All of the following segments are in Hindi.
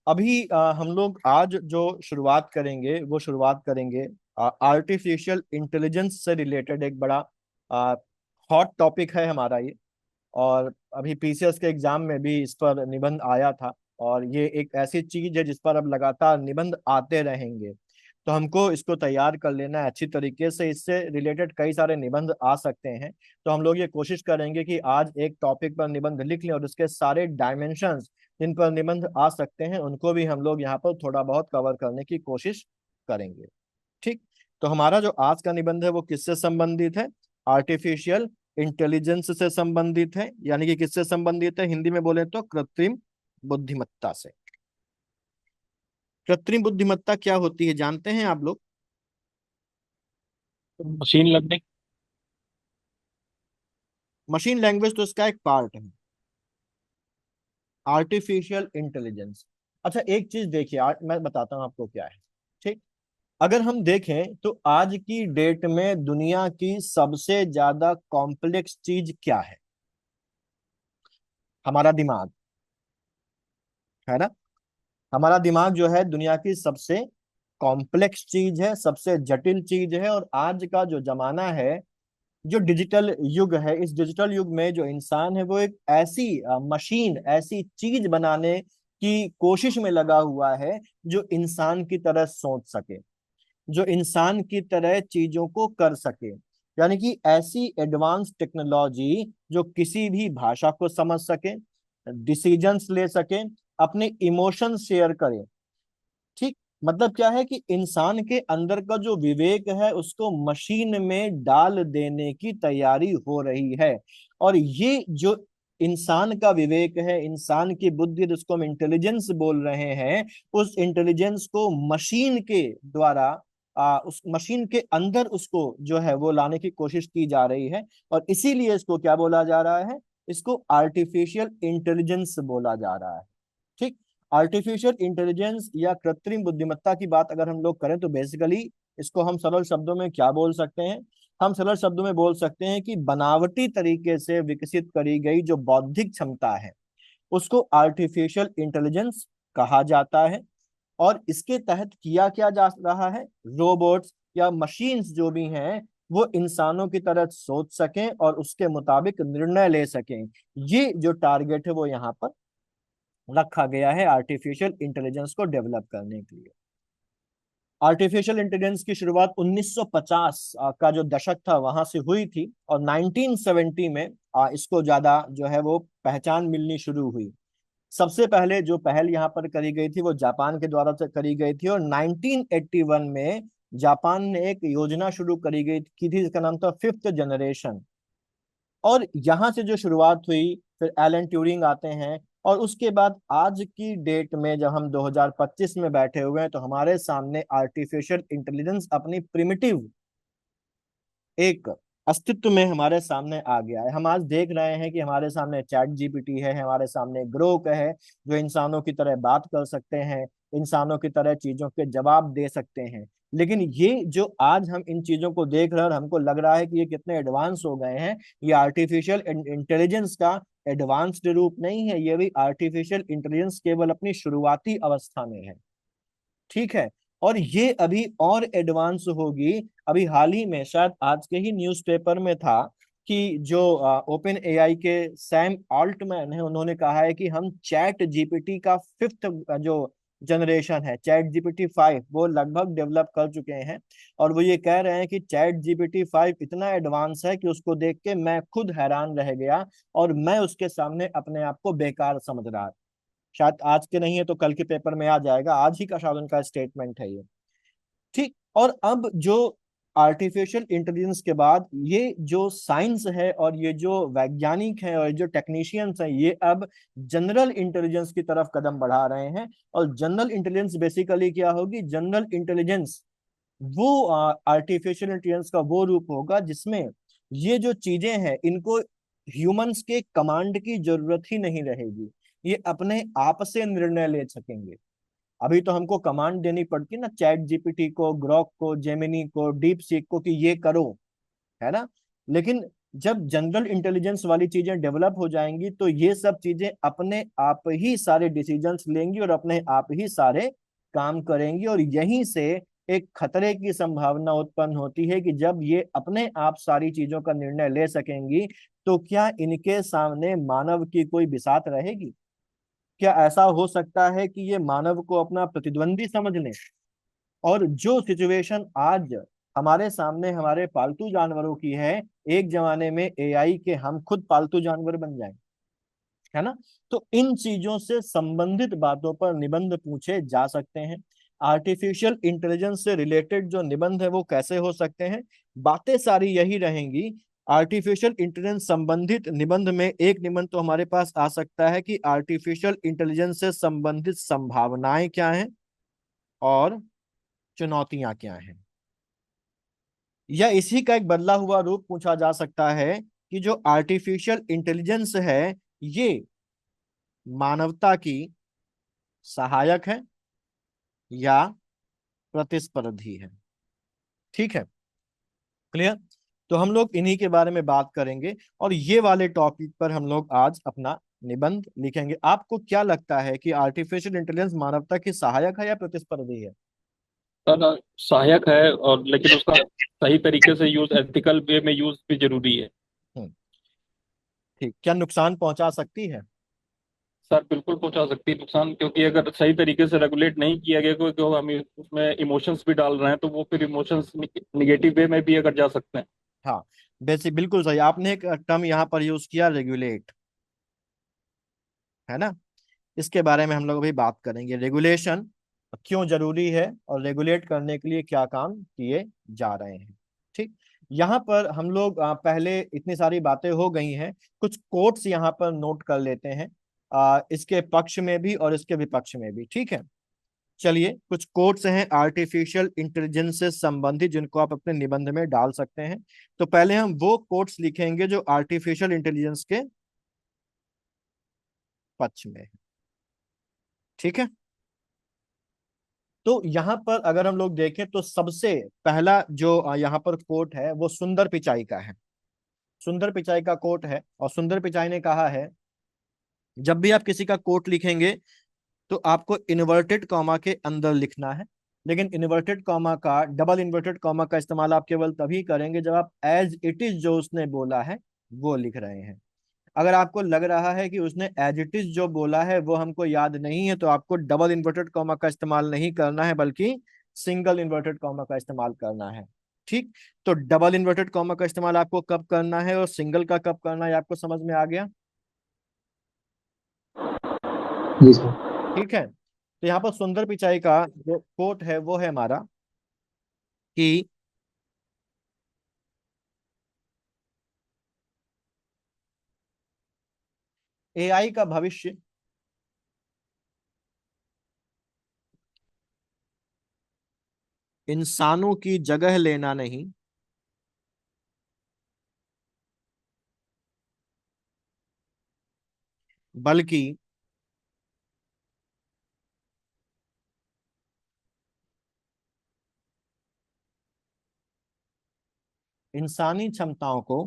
अभी हम लोग आज जो शुरुआत करेंगे वो शुरुआत करेंगे आर्टिफिशियल इंटेलिजेंस से रिलेटेड। एक बड़ा हॉट टॉपिक है हमारा ये। और अभी पीसीएस के एग्जाम में भी इस पर निबंध आया था। और ये एक ऐसी चीज है जिस पर अब लगातार निबंध आते रहेंगे। तो हमको इसको तैयार कर लेना है अच्छी तरीके से। इससे रिलेटेड कई सारे निबंध आ सकते हैं। तो हम लोग ये कोशिश करेंगे कि आज एक टॉपिक पर निबंध लिख लें और उसके सारे डायमेंशंस जिन पर निबंध आ सकते हैं उनको भी हम लोग यहाँ पर थोड़ा बहुत कवर करने की कोशिश करेंगे। ठीक। तो हमारा जो आज का निबंध है वो किससे संबंधित है? आर्टिफिशियल इंटेलिजेंस से संबंधित है। यानी कि किससे संबंधित है? हिंदी में बोले तो कृत्रिम बुद्धिमत्ता से। कृत्रिम बुद्धिमत्ता क्या होती है जानते हैं आप लोग? Machine learning. मशीन लैंग्वेज तो इसका एक पार्ट है। Artificial intelligence. अच्छा एक चीज देखिए, मैं बताता हूँ आपको क्या है। ठीक। अगर हम देखें तो आज की डेट में दुनिया की सबसे ज्यादा कॉम्प्लेक्स चीज क्या है? हमारा दिमाग, है ना। हमारा दिमाग जो है दुनिया की सबसे कॉम्प्लेक्स चीज है, सबसे जटिल चीज है। और आज का जो जमाना है, जो डिजिटल युग है, इस डिजिटल युग में जो इंसान है वो एक ऐसी मशीन, ऐसी चीज बनाने की कोशिश में लगा हुआ है जो इंसान की तरह सोच सके, जो इंसान की तरह चीजों को कर सके। यानी कि ऐसी एडवांस टेक्नोलॉजी जो किसी भी भाषा को समझ सके, डिसीजंस ले सके, अपने इमोशन शेयर करे। ठीक। मतलब क्या है कि इंसान के अंदर का जो विवेक है उसको मशीन में डाल देने की तैयारी हो रही है। और ये जो इंसान का विवेक है, इंसान की बुद्धि, जिसको हम इंटेलिजेंस बोल रहे हैं, उस इंटेलिजेंस को मशीन के द्वारा उस मशीन के अंदर उसको जो है वो लाने की कोशिश की जा रही है। और इसीलिए इसको क्या बोला जा रहा है? इसको आर्टिफिशियल इंटेलिजेंस बोला जा रहा है। ठीक। आर्टिफिशियल इंटेलिजेंस या कृत्रिम बुद्धिमत्ता की बात अगर हम लोग करें तो बेसिकली इसको हम सरल शब्दों में क्या बोल सकते हैं? हम सरल शब्दों में बोल सकते हैं कि बनावटी तरीके से विकसित करी गई जो बौद्धिक क्षमता है उसको आर्टिफिशियल इंटेलिजेंस कहा जाता है। और इसके तहत किया क्या जा रहा है? रोबोट्स या मशीन्स जो भी हैं वो इंसानों की तरह सोच सकें और उसके मुताबिक निर्णय ले सकें। ये जो टारगेट है वो यहाँ पर रखा गया है आर्टिफिशियल इंटेलिजेंस को डेवलप करने के लिए। आर्टिफिशियल इंटेलिजेंस की शुरुआत 1950 का जो दशक था वहां से हुई थी। और 1970 में इसको ज्यादा जो है वो पहचान मिलनी शुरू हुई। सबसे पहले जो पहल यहाँ पर करी गई थी वो जापान के द्वारा से करी गई थी। और 1981 में जापान ने एक योजना शुरू करी गई की थी जिसका नाम था फिफ्थ जनरेशन। और यहाँ से जो शुरुआत हुई, फिर एलन ट्यूरिंग आते हैं। और उसके बाद आज की डेट में जब हम 2025 में बैठे हुए हैं तो हमारे सामने आर्टिफिशियल इंटेलिजेंस अपनी प्रिमिटिव एक अस्तित्व में हमारे सामने आ गया है। हम आज देख रहे हैं कि हमारे सामने चैट जीपीटी है, हमारे सामने ग्रोक है जो इंसानों की तरह बात कर सकते हैं, इंसानों की तरह चीजों के जवाब दे सकते हैं। लेकिन ये जो आज हम इन चीजों को देख रहे हैं और हमको लग रहा है कि ये कितने एडवांस हो गए हैं, ये आर्टिफिशियल इंटेलिजेंस का एडवांस्ड रूप नहीं है। ये भी आर्टिफिशियल इंटेलिजेंस केवल अपनी शुरुआती अवस्था में है। ठीक है। और ये अभी और एडवांस होगी। अभी हाल ही में शायद आज के ही न्यूज़पेपर में था कि जो ओपन एआई के सैम ऑल्टमैन है उन्होंने कहा है कि हम चैट जीपीटी का फिफ्थ जो जनरेशन है, चैट जीपीटी 5, वो लगभग डेवलप कर चुके हैं। और वो ये कह रहे हैं कि चैट जीपीटी 5 इतना एडवांस है कि उसको देख के मैं खुद हैरान रह गया और मैं उसके सामने अपने आप को बेकार समझ रहा था। शायद आज के नहीं है तो कल के पेपर में आ जाएगा, आज ही का शायद उनका स्टेटमेंट है ये। ठीक। और अब जो आर्टिफिशियल इंटेलिजेंस के बाद ये जो साइंस है और ये जो वैज्ञानिक है और जो टेक्नीशियंस हैं ये अब जनरल इंटेलिजेंस की तरफ कदम बढ़ा रहे हैं। और जनरल इंटेलिजेंस बेसिकली क्या होगी? जनरल इंटेलिजेंस वो आर्टिफिशियल इंटेलिजेंस का वो रूप होगा जिसमें ये जो चीजें हैं इनको ह्यूमंस के कमांड की जरूरत ही नहीं रहेगी। ये अपने आप से निर्णय ले सकेंगे। अभी तो हमको कमांड देनी पड़ती है ना, चैट जीपीटी को, ग्रॉक को, जेमिनी को, डीप सीक को कि ये करो, है ना। लेकिन जब जनरल इंटेलिजेंस वाली चीजें डेवलप हो जाएंगी तो ये सब चीजें अपने आप ही सारे डिसीजंस लेंगी और अपने आप ही सारे काम करेंगी, और यहीं से एक खतरे की संभावना उत्पन्न होती है कि जब ये अपने आप सारी चीजों का निर्णय ले सकेंगी तो क्या इनके सामने मानव की कोई बिसात रहेगी? क्या ऐसा हो सकता है कि ये मानव को अपना प्रतिद्वंदी समझ लें? और जो सिचुएशन आज हमारे सामने हमारे पालतू जानवरों की है, एक जमाने में एआई के हम खुद पालतू जानवर बन जाएं, है ना? तो इन चीजों से संबंधित बातों पर निबंध पूछे जा सकते हैं। आर्टिफिशियल इंटेलिजेंस से रिलेटेड जो निबंध है वो कैसे हो सकते हैं? बातें सारी यही रहेंगी। आर्टिफिशियल इंटेलिजेंस संबंधित निबंध में एक निबंध तो हमारे पास आ सकता है कि आर्टिफिशियल इंटेलिजेंस से संबंधित संभावनाएं क्या हैं और चुनौतियां क्या हैं। या इसी का एक बदला हुआ रूप पूछा जा सकता है कि जो आर्टिफिशियल इंटेलिजेंस है ये मानवता की सहायक है या प्रतिस्पर्धी है। ठीक है, क्लियर? तो हम लोग इन्हीं के बारे में बात करेंगे और ये वाले टॉपिक पर हम लोग आज अपना निबंध लिखेंगे। आपको क्या लगता है कि आर्टिफिशियल इंटेलिजेंस मानवता की सहायक है या प्रतिस्पर्धी है? सर सहायक है, और लेकिन उसका सही तरीके से यूज, एथिकल वे में यूज भी जरूरी है। हम्म, ठीक। क्या नुकसान पहुंचा सकती है? सर बिल्कुल पहुंचा सकती है नुकसान, क्योंकि अगर सही तरीके से रेगुलेट नहीं किया गया, क्योंकि हम उसमें इमोशंस भी डाल रहे हैं, तो वो फिर इमोशंस निगेटिव वे में भी अगर जा सकते हैं। हाँ, बेसिक बिल्कुल सही। आपने एक टर्म यहाँ पर यूज किया, रेगुलेट, है ना? इसके बारे में हम लोग अभी बात करेंगे, रेगुलेशन क्यों जरूरी है और रेगुलेट करने के लिए क्या काम किए जा रहे हैं। ठीक। यहाँ पर हम लोग पहले इतनी सारी बातें हो गई हैं, कुछ कोट्स यहाँ पर नोट कर लेते हैं, इसके पक्ष में भी और इसके विपक्ष में भी। ठीक है, चलिए कुछ कोट्स हैं आर्टिफिशियल इंटेलिजेंस से संबंधित जिनको आप अपने निबंध में डाल सकते हैं। तो पहले हम वो कोट्स लिखेंगे जो आर्टिफिशियल इंटेलिजेंस के पक्ष में है। ठीक है, तो यहाँ पर अगर हम लोग देखें तो सबसे पहला जो यहाँ पर कोट है वो सुंदर पिचाई का है। सुंदर पिचाई का कोट है और सुंदर पिचाई ने कहा है, जब भी आप किसी का कोट लिखेंगे तो आपको इन्वर्टेड कॉमा के अंदर लिखना है, लेकिन इन्वर्टेड कॉमा का, डबल इन्वर्टेड कॉमा का इस्तेमाल आप केवल तभी करेंगे जब आप एज इट इज जो उसने बोला है वो लिख रहे हैं। अगर आपको लग रहा है कि उसने एज इट इज जो बोला है वो हमको याद नहीं है तो आपको डबल इन्वर्टेड कॉमा का इस्तेमाल नहीं करना है बल्कि सिंगल इन्वर्टेड कॉमा का इस्तेमाल करना है। ठीक। तो डबल इन्वर्टेड कॉमा का इस्तेमाल आपको कब करना है और सिंगल का कब करना है, आपको समझ में आ गया? जी सर। ठीक है, तो यहाँ पर सुंदर पिचाई का जो कोट है वो है हमारा कि एआई का भविष्य इंसानों की जगह लेना नहीं बल्कि इंसानी क्षमताओं को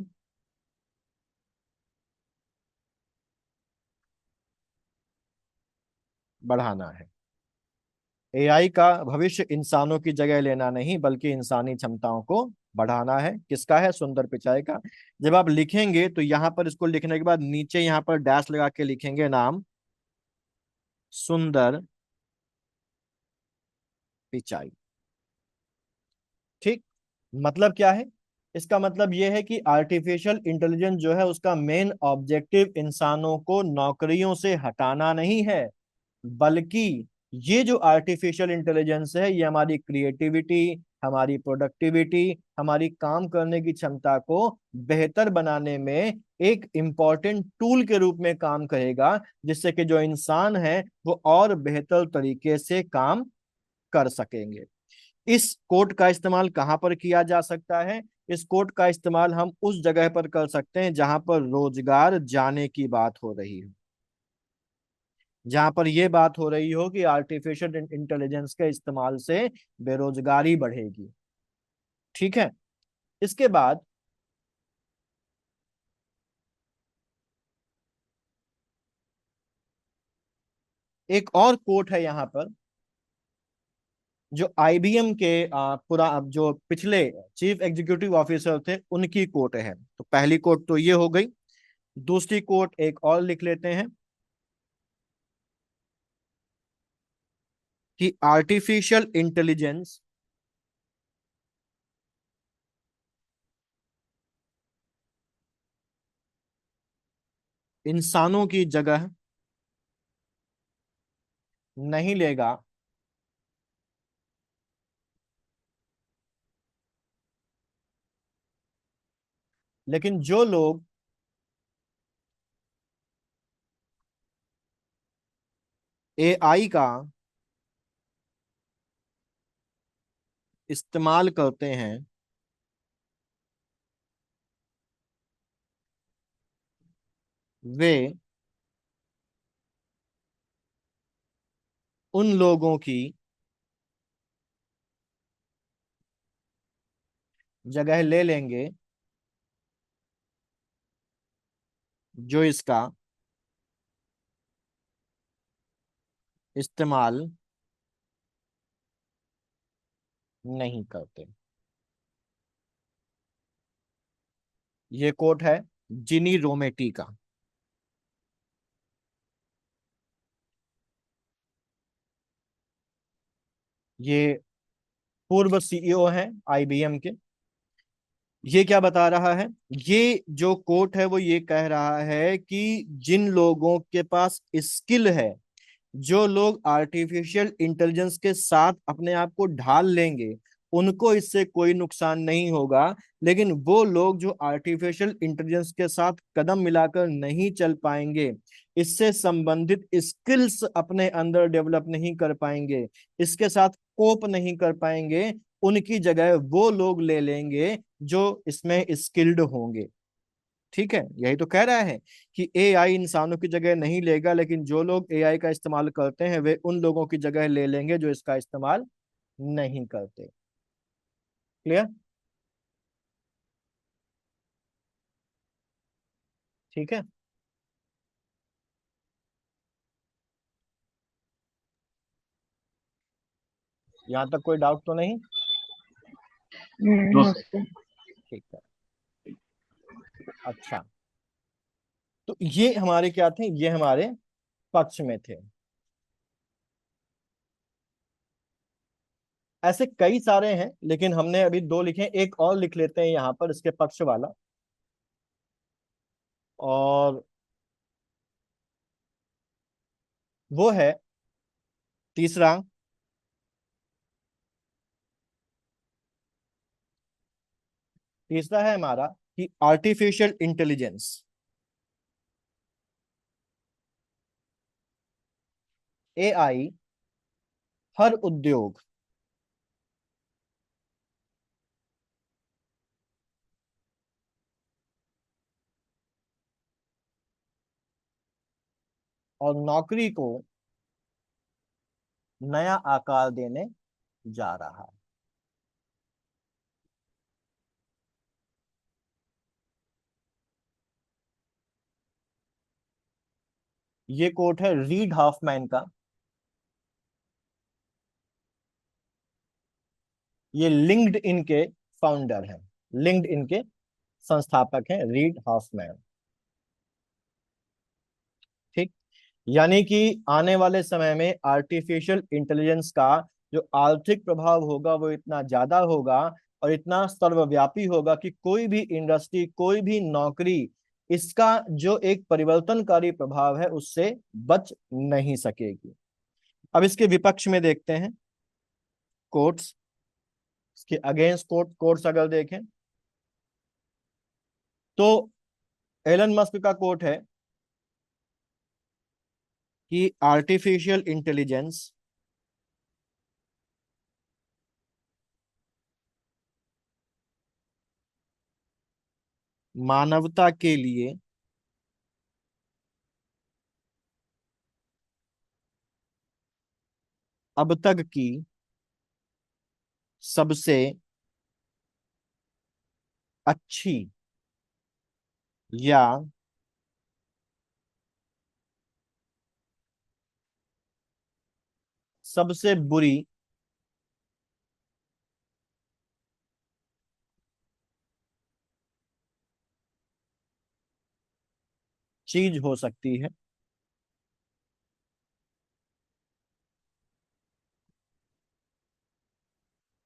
बढ़ाना है। एआई का भविष्य इंसानों की जगह लेना नहीं बल्कि इंसानी क्षमताओं को बढ़ाना है। किसका है? सुंदर पिचाई का। जब आप लिखेंगे तो यहां पर इसको लिखने के बाद नीचे यहां पर डैश लगा के लिखेंगे नाम सुंदर पिचाई। ठीक। मतलब क्या है? इसका मतलब यह है कि आर्टिफिशियल इंटेलिजेंस जो है उसका मेन ऑब्जेक्टिव इंसानों को नौकरियों से हटाना नहीं है, बल्कि ये जो आर्टिफिशियल इंटेलिजेंस है ये हमारी क्रिएटिविटी, हमारी प्रोडक्टिविटी, हमारी काम करने की क्षमता को बेहतर बनाने में एक इम्पॉर्टेंट टूल के रूप में काम करेगा, जिससे कि जो इंसान है वो और बेहतर तरीके से काम कर सकेंगे। इस कोड का इस्तेमाल कहाँ पर किया जा सकता है? इस कोड का इस्तेमाल हम उस जगह पर कर सकते हैं जहां पर रोजगार जाने की बात हो रही है, जहां पर यह बात हो रही हो कि आर्टिफिशियल इंटेलिजेंस के इस्तेमाल से बेरोजगारी बढ़ेगी। ठीक है, इसके बाद एक और कोट है यहाँ पर, जो आईबीएम के पूरा अब जो पिछले चीफ एग्जीक्यूटिव ऑफिसर थे उनकी कोट है। तो पहली कोट तो ये हो गई। दूसरी कोट एक और लिख लेते हैं कि आर्टिफिशियल इंटेलिजेंस इंसानों की जगह नहीं लेगा, लेकिन जो लोग एआई का इस्तेमाल करते हैं वे उन लोगों की जगह ले लेंगे जो इसका इस्तेमाल नहीं करते। ये कोट है जिनी रोमेटी का। ये पूर्व सीईओ हैं आईबीएम के। ये क्या बता रहा है? ये जो कोट है वो ये कह रहा है कि जिन लोगों के पास स्किल है, जो लोग आर्टिफिशियल इंटेलिजेंस के साथ अपने आप को ढाल लेंगे, उनको इससे कोई नुकसान नहीं होगा। लेकिन वो लोग जो आर्टिफिशियल इंटेलिजेंस के साथ कदम मिलाकर नहीं चल पाएंगे, इससे संबंधित स्किल्स अपने अंदर डेवलप नहीं कर पाएंगे, इसके साथ कोप नहीं कर पाएंगे, उनकी जगह वो लोग ले लेंगे जो इसमें स्किल्ड होंगे। ठीक है, यही तो कह रहा है कि एआई इंसानों की जगह नहीं लेगा, लेकिन जो लोग एआई का इस्तेमाल करते हैं वे उन लोगों की जगह ले लेंगे जो इसका इस्तेमाल नहीं करते। क्लियर? ठीक है। यहाँ तक कोई डाउट तो नहीं? No sir. ठीक है। अच्छा, तो ये हमारे क्या थे? ये हमारे पक्ष में थे। ऐसे कई सारे हैं, लेकिन हमने अभी दो लिखे, एक और लिख लेते हैं यहाँ पर इसके पक्ष वाला। और वो है तीसरा। तीसरा है हमारा कि आर्टिफिशियल इंटेलिजेंस एआई हर उद्योग और नौकरी को नया आकार देने जा रहा है। ये कोट है रीड हॉफमैन का। ये लिंक्ड इन के फाउंडर हैं, लिंक्ड इन के संस्थापक हैं रीड हॉफमैन। ठीक। यानी कि आने वाले समय में आर्टिफिशियल इंटेलिजेंस का जो आर्थिक प्रभाव होगा वो इतना ज्यादा होगा और इतना सर्वव्यापी होगा कि कोई भी इंडस्ट्री, कोई भी नौकरी इसका जो एक परिवर्तनकारी प्रभाव है उससे बच नहीं सकेगी। अब इसके विपक्ष में देखते हैं कोट्स। इसके अगेंस्ट कोट्स अगर देखें तो एलन मस्क का कोट है कि आर्टिफिशियल इंटेलिजेंस मानवता के लिए अब तक की सबसे अच्छी या सबसे बुरी चीज हो सकती है?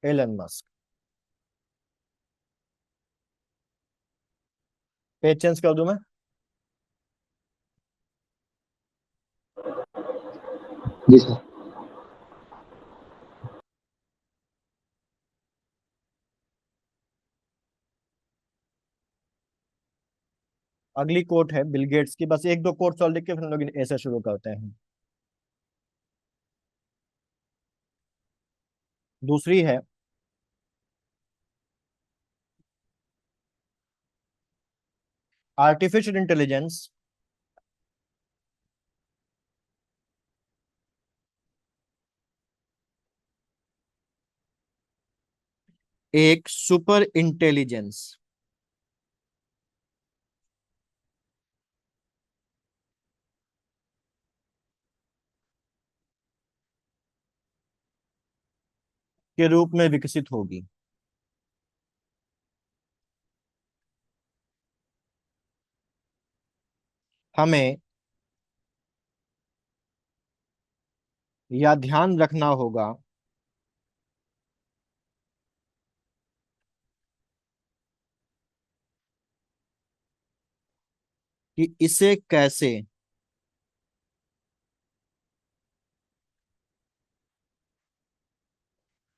Elon Musk. पेज चेंज कर दूं मैं? जी सर। अगली कोट है बिल गेट्स की, बस एक दो कोट्स और लिख के फिर हम लोग ऐसे शुरू करते हैं। दूसरी है, आर्टिफिशियल इंटेलिजेंस एक सुपर इंटेलिजेंस के रूप में विकसित होगी। हमें यह ध्यान रखना होगा कि इसे कैसे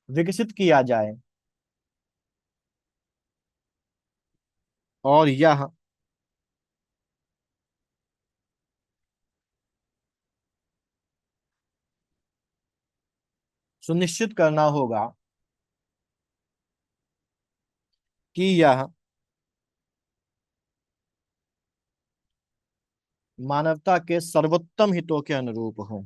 विकसित किया जाए और यह सुनिश्चित करना होगा कि यह मानवता के सर्वोत्तम हितों के अनुरूप हो।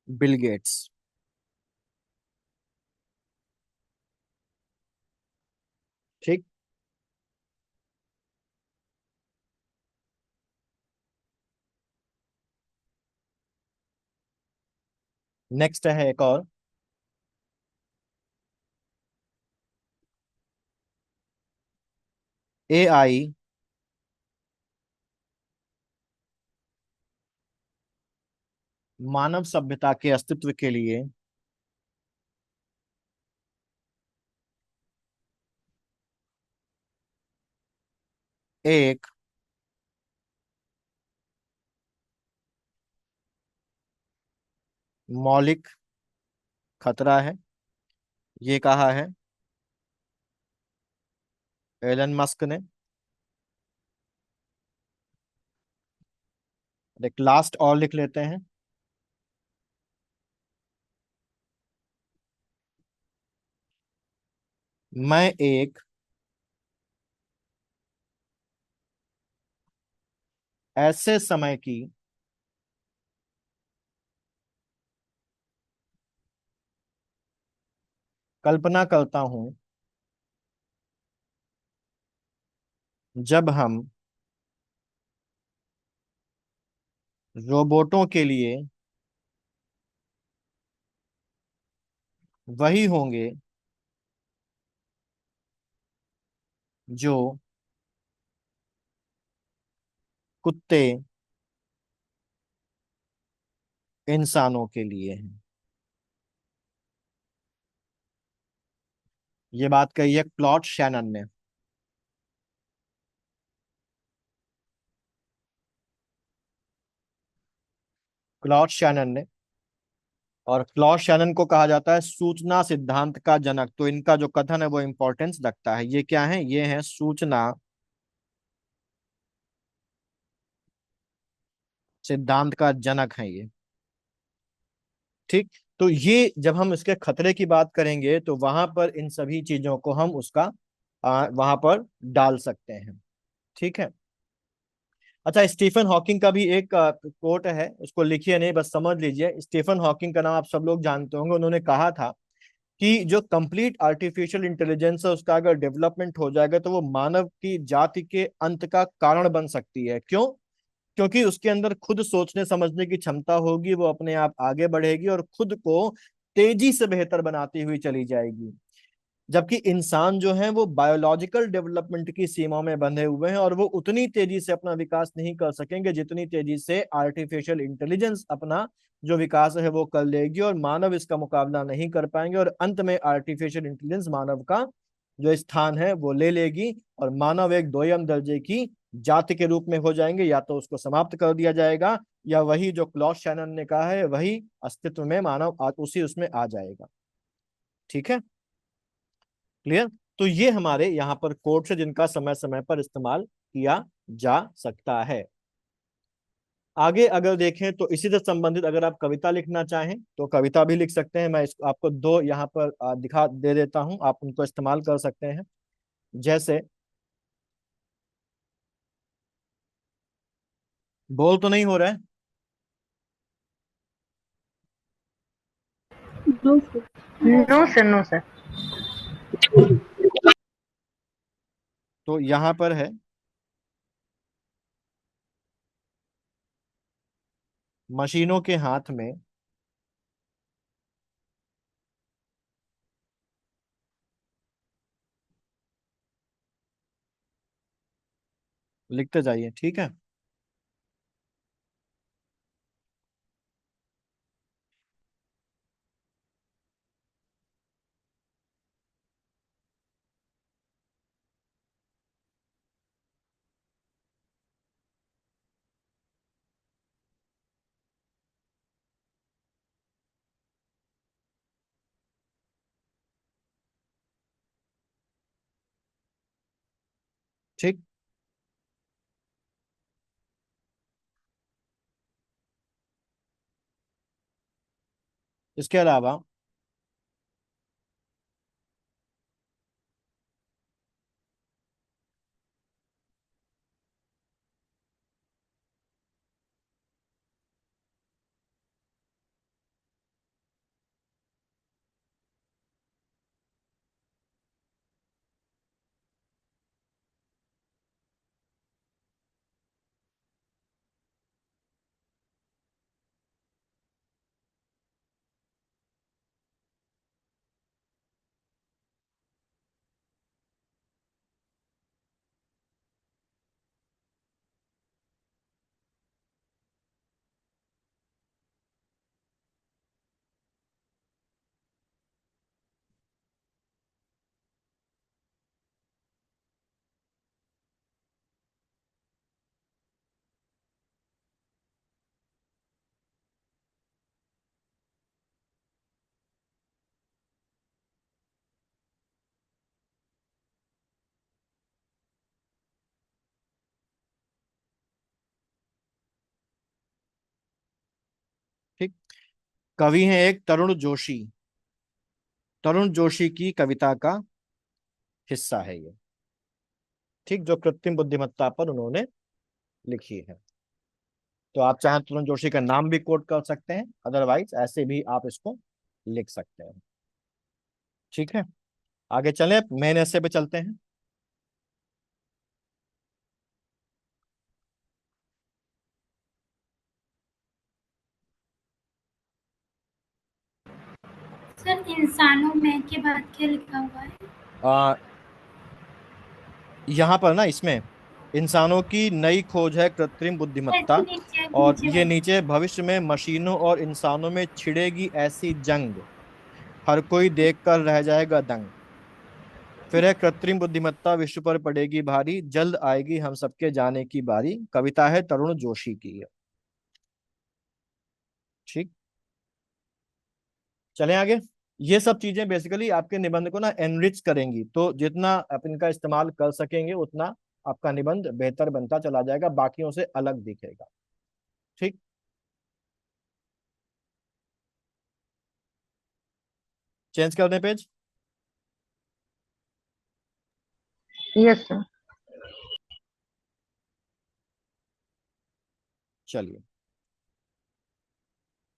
Bill Gates. ठीक। नेक्स्ट है एक और, एआई मानव सभ्यता के अस्तित्व के लिए एक मौलिक खतरा है, ये कहा है एलन मस्क ने। एक लास्ट और लिख लेते हैं, मैं एक ऐसे समय की कल्पना करता हूं जब हम रोबोटों के लिए वही होंगे जो कुत्ते इंसानों के लिए हैं। ये बात कही है क्लॉड शैनन ने। क्लॉड शैनन ने, और क्लॉड शैनन को कहा जाता है सूचना सिद्धांत का जनक, तो इनका जो कथन है वो इंपॉर्टेंस रखता है। ये क्या है? ये है सूचना सिद्धांत का जनक है ये। ठीक। तो ये जब हम इसके खतरे की बात करेंगे तो वहां पर इन सभी चीजों को हम उसका वहां पर डाल सकते हैं। ठीक है। अच्छा, स्टीफन हॉकिंग का भी एक कोट है, उसको लिखिए नहीं, बस समझ लीजिए। स्टीफन हॉकिंग का नाम आप सब लोग जानते होंगे। उन्होंने कहा था कि जो कंप्लीट आर्टिफिशियल इंटेलिजेंस है उसका अगर डेवलपमेंट हो जाएगा तो वो मानव की जाति के अंत का कारण बन सकती है। क्यों? क्योंकि उसके अंदर खुद सोचने समझने की क्षमता होगी, वो अपने आप आगे बढ़ेगी और खुद को तेजी से बेहतर बनाती हुई चली जाएगी। जबकि इंसान जो है वो बायोलॉजिकल डेवलपमेंट की सीमा में बंधे हुए हैं और वो उतनी तेजी से अपना विकास नहीं कर सकेंगे जितनी तेजी से आर्टिफिशियल इंटेलिजेंस अपना जो विकास है वो कर लेगी, और मानव इसका मुकाबला नहीं कर पाएंगे, और अंत में आर्टिफिशियल इंटेलिजेंस मानव का जो स्थान है वो ले लेगी, और मानव एक दोयम दर्जे की जाति के रूप में हो जाएंगे। या तो उसको समाप्त कर दिया जाएगा, या वही जो क्लॉस शैनन ने कहा है वही अस्तित्व में मानव उसी उसमें आ जाएगा। ठीक है, क्लियर? तो ये हमारे यहाँ पर कोट्स है जिनका समय समय पर इस्तेमाल किया जा सकता है। आगे अगर देखें तो इसी से संबंधित अगर आप कविता लिखना चाहें तो कविता भी लिख सकते हैं। मैं आपको दो यहाँ पर दिखा दे देता हूं, आप उनको इस्तेमाल कर सकते हैं। जैसे, बोल तो नहीं हो रहा है? No sir, no sir, no sir. तो यहाँ पर है, मशीनों के हाथ में लिखते जाइए। ठीक है, ठीक। इसके अलावा ठीक, कवि हैं एक तरुण जोशी। तरुण जोशी की कविता का हिस्सा है ये। ठीक, जो कृत्रिम बुद्धिमत्ता पर उन्होंने लिखी है। तो आप चाहें तो तरुण जोशी का नाम भी कोट कर सकते हैं, अदरवाइज ऐसे भी आप इसको लिख सकते हैं। ठीक है, आगे चलें, मेन ऐसे पे चलते हैं। सर, इंसानों में के बाद क्या लिखा हुआ है? आ, यहाँ पर ना, इसमें इंसानों की नई खोज है कृत्रिम बुद्धिमत्ता, नीचे और नीचे ये वाला। नीचे भविष्य में मशीनों और इंसानों में छिड़ेगी ऐसी जंग, हर कोई देखकर रह जाएगा दंग। फिर है, कृत्रिम बुद्धिमत्ता विश्व पर पड़ेगी भारी, जल्द आएगी हम सबके जाने की बारी। कविता है तरुण जोशी की है। ठीक, चलें आगे। ये सब चीजें बेसिकली आपके निबंध को ना एनरिच करेंगी, तो जितना आप इनका इस्तेमाल कर सकेंगे उतना आपका निबंध बेहतर बनता चला जाएगा, बाकियों से अलग दिखेगा। ठीक, चेंज कर दें पेज। Yes sir. चलिए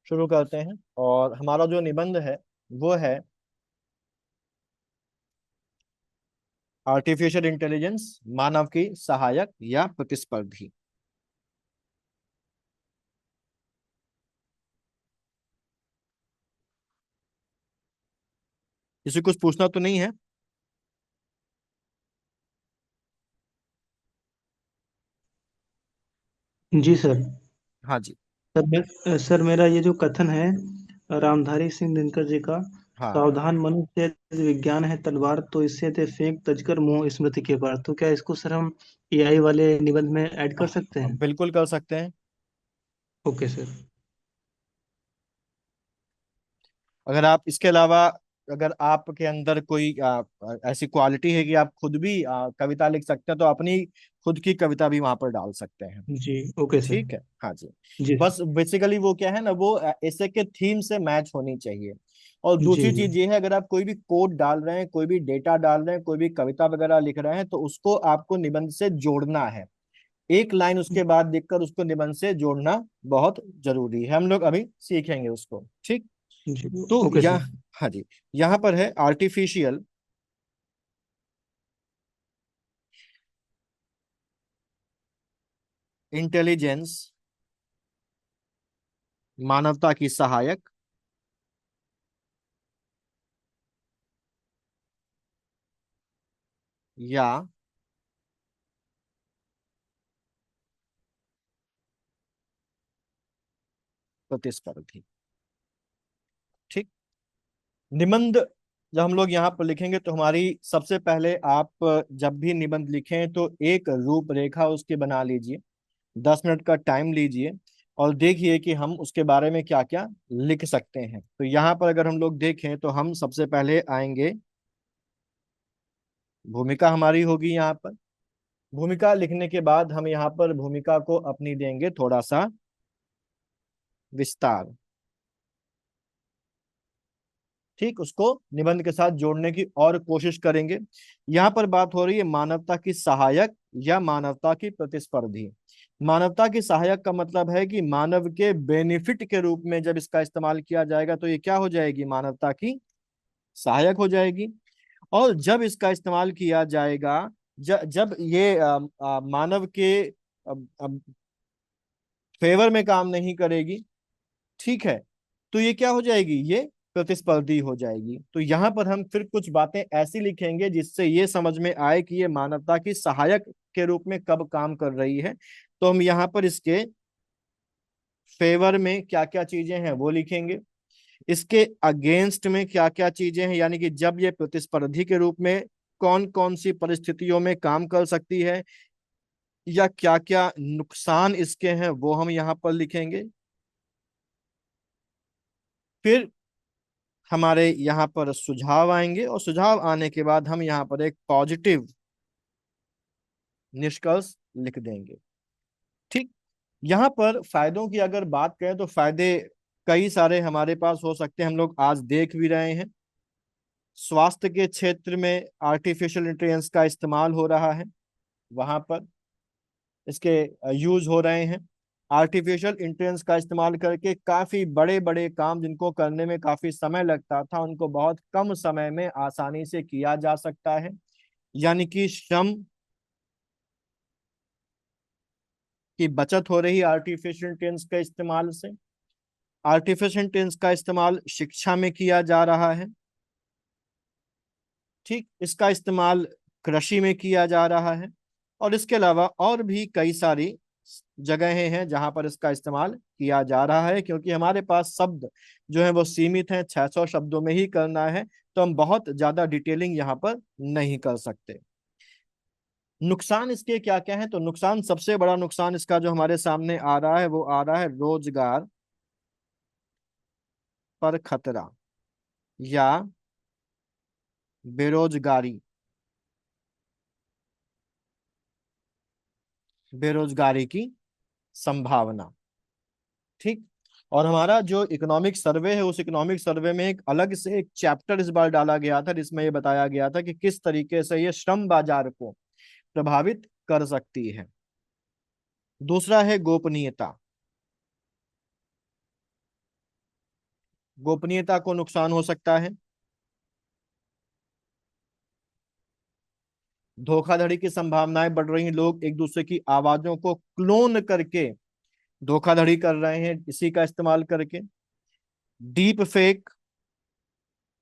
शुरू करते हैं। और हमारा जो निबंध है वो है आर्टिफिशियल इंटेलिजेंस, मानव की सहायक या प्रतिस्पर्धी। किसी कुछ पूछना तो नहीं है? जी सर। हाँ जी। सर मेरा ये जो कथन है रामधारी सिंह दिनकर जी का, हाँ, सावधान मनुष्य विज्ञान है तलवार, तो इससे ते फेंक तजकर मुंह स्मृति के पार, तो क्या इसको सर हम एआई वाले निबंध में ऐड कर सकते हैं? बिल्कुल कर सकते हैं। Okay sir. अगर आप इसके अलावा, अगर आपके अंदर कोई ऐसी क्वालिटी है कि आप खुद भी कविता लिख सकते हैं, तो अपनी खुद की कविता भी वहां पर डाल सकते हैं। जी ओके सर। ठीक है, हाँ जी। जी बस बेसिकली वो क्या है ना, वो ऐसे के थीम से मैच होनी चाहिए। और जी दूसरी जी चीज ये है, अगर आप कोई भी कोड डाल रहे हैं, कोई भी डेटा डाल रहे हैं, कोई भी कविता वगैरह लिख रहे हैं, तो उसको आपको निबंध से जोड़ना है। एक लाइन उसके बाद लिखकर उसको निबंध से जोड़ना बहुत जरूरी है। हम लोग अभी सीखेंगे उसको, ठीक। जी तो ओके यहाँ, सर। हाँ जी, यहाँ पर है आर्टिफिशियल इंटेलिजेंस, मानवता की सहायक या प्रतिस्पर्धी। ठीक। निबंध जब हम लोग यहाँ पर लिखेंगे, तो हमारी सबसे पहले, आप जब भी निबंध लिखें तो एक रूपरेखा उसकी बना लीजिए। 10 मिनट का टाइम लीजिए और देखिए कि हम उसके बारे में क्या क्या लिख सकते हैं। तो यहाँ पर अगर हम लोग देखें, तो हम सबसे पहले आएंगे, भूमिका हमारी होगी यहाँ पर। भूमिका लिखने के बाद हम यहाँ पर भूमिका को अपनी देंगे थोड़ा सा विस्तार। ठीक, उसको निबंध के साथ जोड़ने की और कोशिश करेंगे। यहाँ पर बात हो रही है मानवता की सहायक या मानवता की प्रतिस्पर्धी। मानवता की सहायक का मतलब है कि मानव के बेनिफिट के रूप में जब इसका इस्तेमाल किया जाएगा, तो ये क्या हो जाएगी, मानवता की सहायक हो जाएगी। और जब इसका इस्तेमाल किया जाएगा, जब ये मानव के फेवर में काम नहीं करेगी, ठीक है, तो ये क्या हो जाएगी, ये प्रतिस्पर्धी हो जाएगी। तो यहाँ पर हम फिर कुछ बातें ऐसी लिखेंगे जिससे ये समझ में आए कि ये मानवता की सहायक के रूप में कब काम कर रही है। तो हम यहाँ पर इसके फेवर में क्या क्या चीजें हैं वो लिखेंगे, इसके अगेंस्ट में क्या क्या चीजें हैं, यानी कि जब ये प्रतिस्पर्धी के रूप में कौन कौन सी परिस्थितियों में काम कर सकती है, या क्या क्या नुकसान इसके हैं, वो हम यहाँ पर लिखेंगे। फिर हमारे यहाँ पर सुझाव आएंगे, और सुझाव आने के बाद हम यहाँ पर एक पॉजिटिव निष्कर्ष लिख देंगे। ठीक। यहाँ पर फायदों की अगर बात करें, तो फायदे कई सारे हमारे पास हो सकते हैं, हम लोग आज देख भी रहे हैं। स्वास्थ्य के क्षेत्र में आर्टिफिशियल इंटेलिजेंस का इस्तेमाल हो रहा है, वहां पर इसके यूज हो रहे हैं। आर्टिफिशियल इंटेलिजेंस का इस्तेमाल करके काफी बड़े बड़े काम, जिनको करने में काफी समय लगता था, उनको बहुत कम समय में आसानी से किया जा सकता है। यानी कि श्रम की बचत हो रही है आर्टिफिशियल इंटेलिजेंस के इस्तेमाल से। आर्टिफिशियल इंटेलिजेंस का इस्तेमाल शिक्षा में किया जा रहा है। ठीक, इसका इस्तेमाल कृषि में किया जा रहा है। और इसके अलावा और भी कई सारी जगहें हैं जहां पर इसका इस्तेमाल किया जा रहा है, क्योंकि हमारे पास शब्द जो है वो सीमित हैं, 600 शब्दों में ही करना है, तो हम बहुत ज्यादा डिटेलिंग यहाँ पर नहीं कर सकते। नुकसान इसके क्या क्या है, तो नुकसान, सबसे बड़ा नुकसान इसका जो हमारे सामने आ रहा है, वो आ रहा है रोजगार पर खतरा या बेरोजगारी, बेरोजगारी की संभावना। ठीक। और हमारा जो इकोनॉमिक सर्वे है, उस इकोनॉमिक सर्वे में एक अलग से एक चैप्टर इस बार डाला गया था, जिसमें ये बताया गया था कि किस तरीके से ये श्रम बाजार को प्रभावित कर सकती है। दूसरा है गोपनीयता। गोपनीयता को नुकसान हो सकता है, धोखाधड़ी की संभावनाएं बढ़ रही हैं, लोग एक दूसरे की आवाजों को क्लोन करके धोखाधड़ी कर रहे हैं इसी का इस्तेमाल करके। डीप फेक,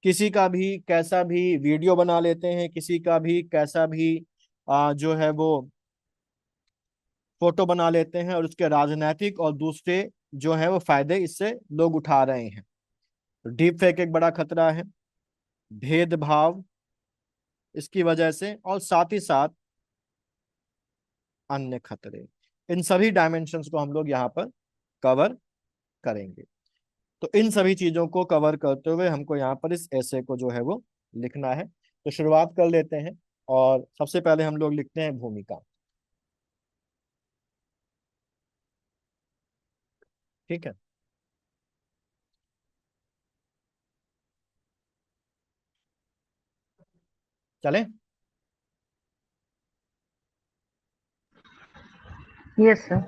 किसी का भी कैसा भी वीडियो बना लेते हैं, किसी का भी कैसा भी जो है वो फोटो बना लेते हैं, और उसके राजनीतिक और दूसरे जो है वो फायदे इससे लोग उठा रहे हैं। तो डीप फेक एक बड़ा खतरा है, भेदभाव इसकी वजह से, और साथ ही साथ अन्य खतरे। इन सभी डायमेंशंस को हम लोग यहाँ पर कवर करेंगे। तो इन सभी चीजों को कवर करते हुए हमको यहाँ पर इस ऐसे को जो है वो लिखना है। तो शुरुआत कर लेते हैं, और सबसे पहले हम लोग लिखते हैं भूमिका। ठीक है, चले। Yes sir.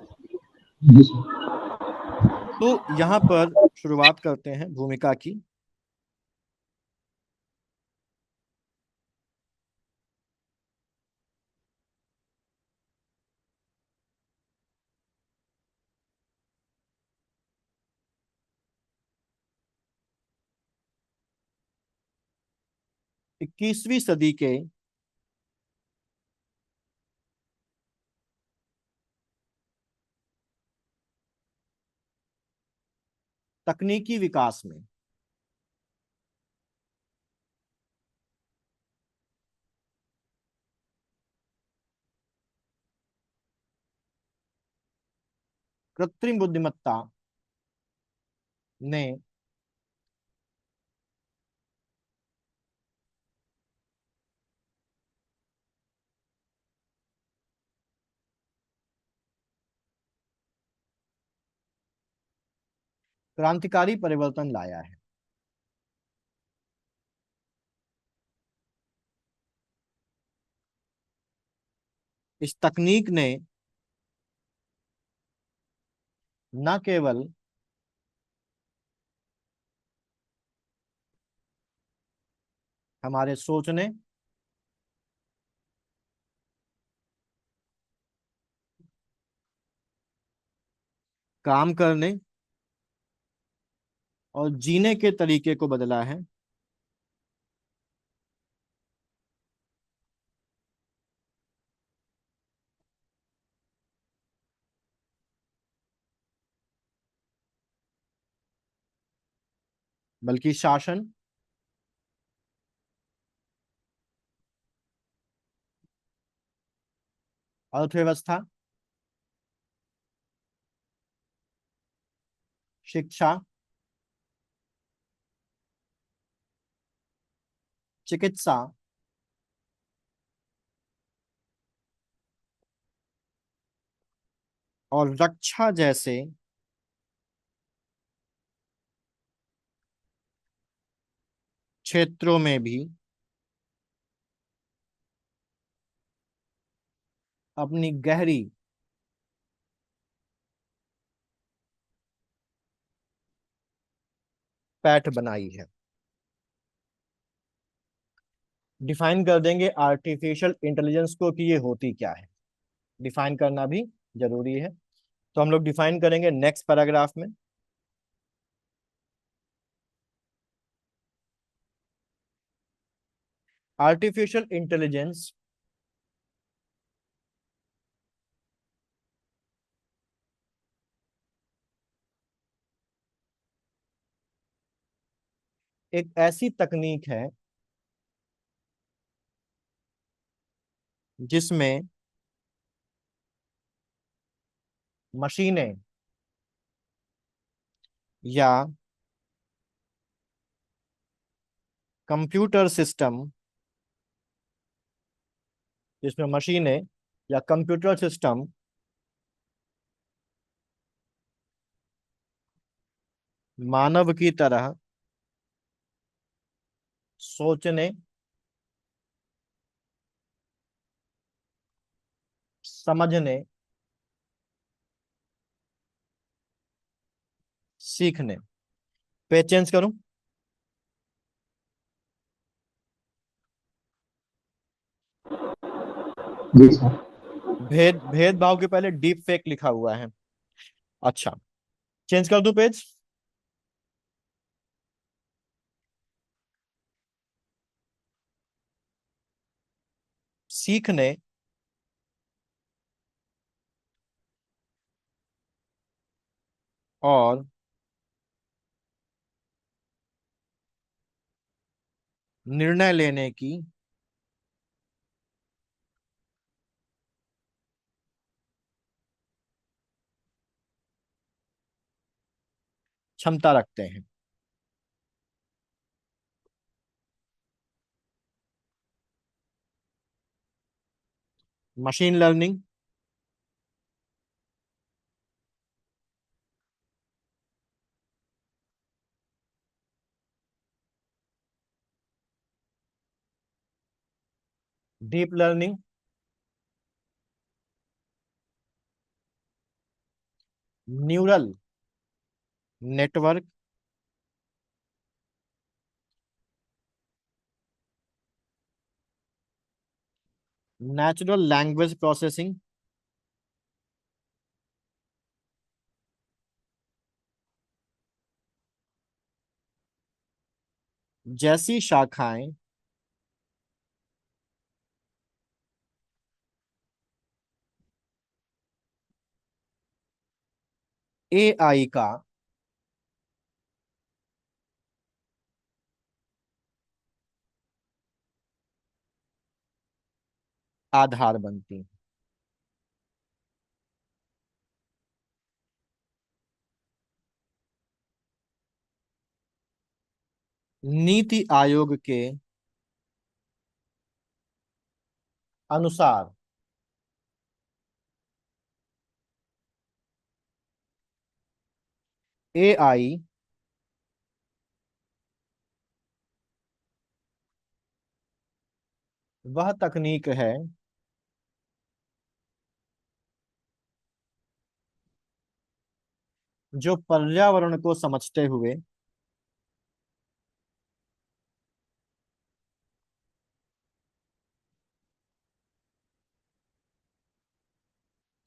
तो यहाँ पर शुरुआत करते हैं भूमिका की। इक्कीसवीं सदी के तकनीकी विकास में कृत्रिम बुद्धिमत्ता ने क्रांतिकारी परिवर्तन लाया है। इस तकनीक ने न केवल हमारे सोचने, काम करने और जीने के तरीके को बदला है, बल्कि शासन, अर्थव्यवस्था, शिक्षा, चिकित्सा और रक्षा जैसे क्षेत्रों में भी अपनी गहरी पैठ बनाई है। डिफाइन कर देंगे आर्टिफिशियल इंटेलिजेंस को कि ये होती क्या है, डिफाइन करना भी जरूरी है। तो हम लोग डिफाइन करेंगे नेक्स्ट पैराग्राफ में। आर्टिफिशियल इंटेलिजेंस एक ऐसी तकनीक है जिसमें मशीनें या कंप्यूटर सिस्टम, जिसमें मशीनें या कंप्यूटर सिस्टम मानव की तरह सोचने, समझने, सीखने पेज चेंज करूं? जी सर। भेदभाव के पहले डीप फेक लिखा हुआ है। अच्छा, चेंज कर दूं पेज? सीखने और निर्णय लेने की क्षमता रखते हैं। Machine learning deep learning neural network natural language processing जैसी शाखाएं एआई का आधार बनती हैं। नीति आयोग के अनुसार एआई वह तकनीक है जो पर्यावरण को समझते हुए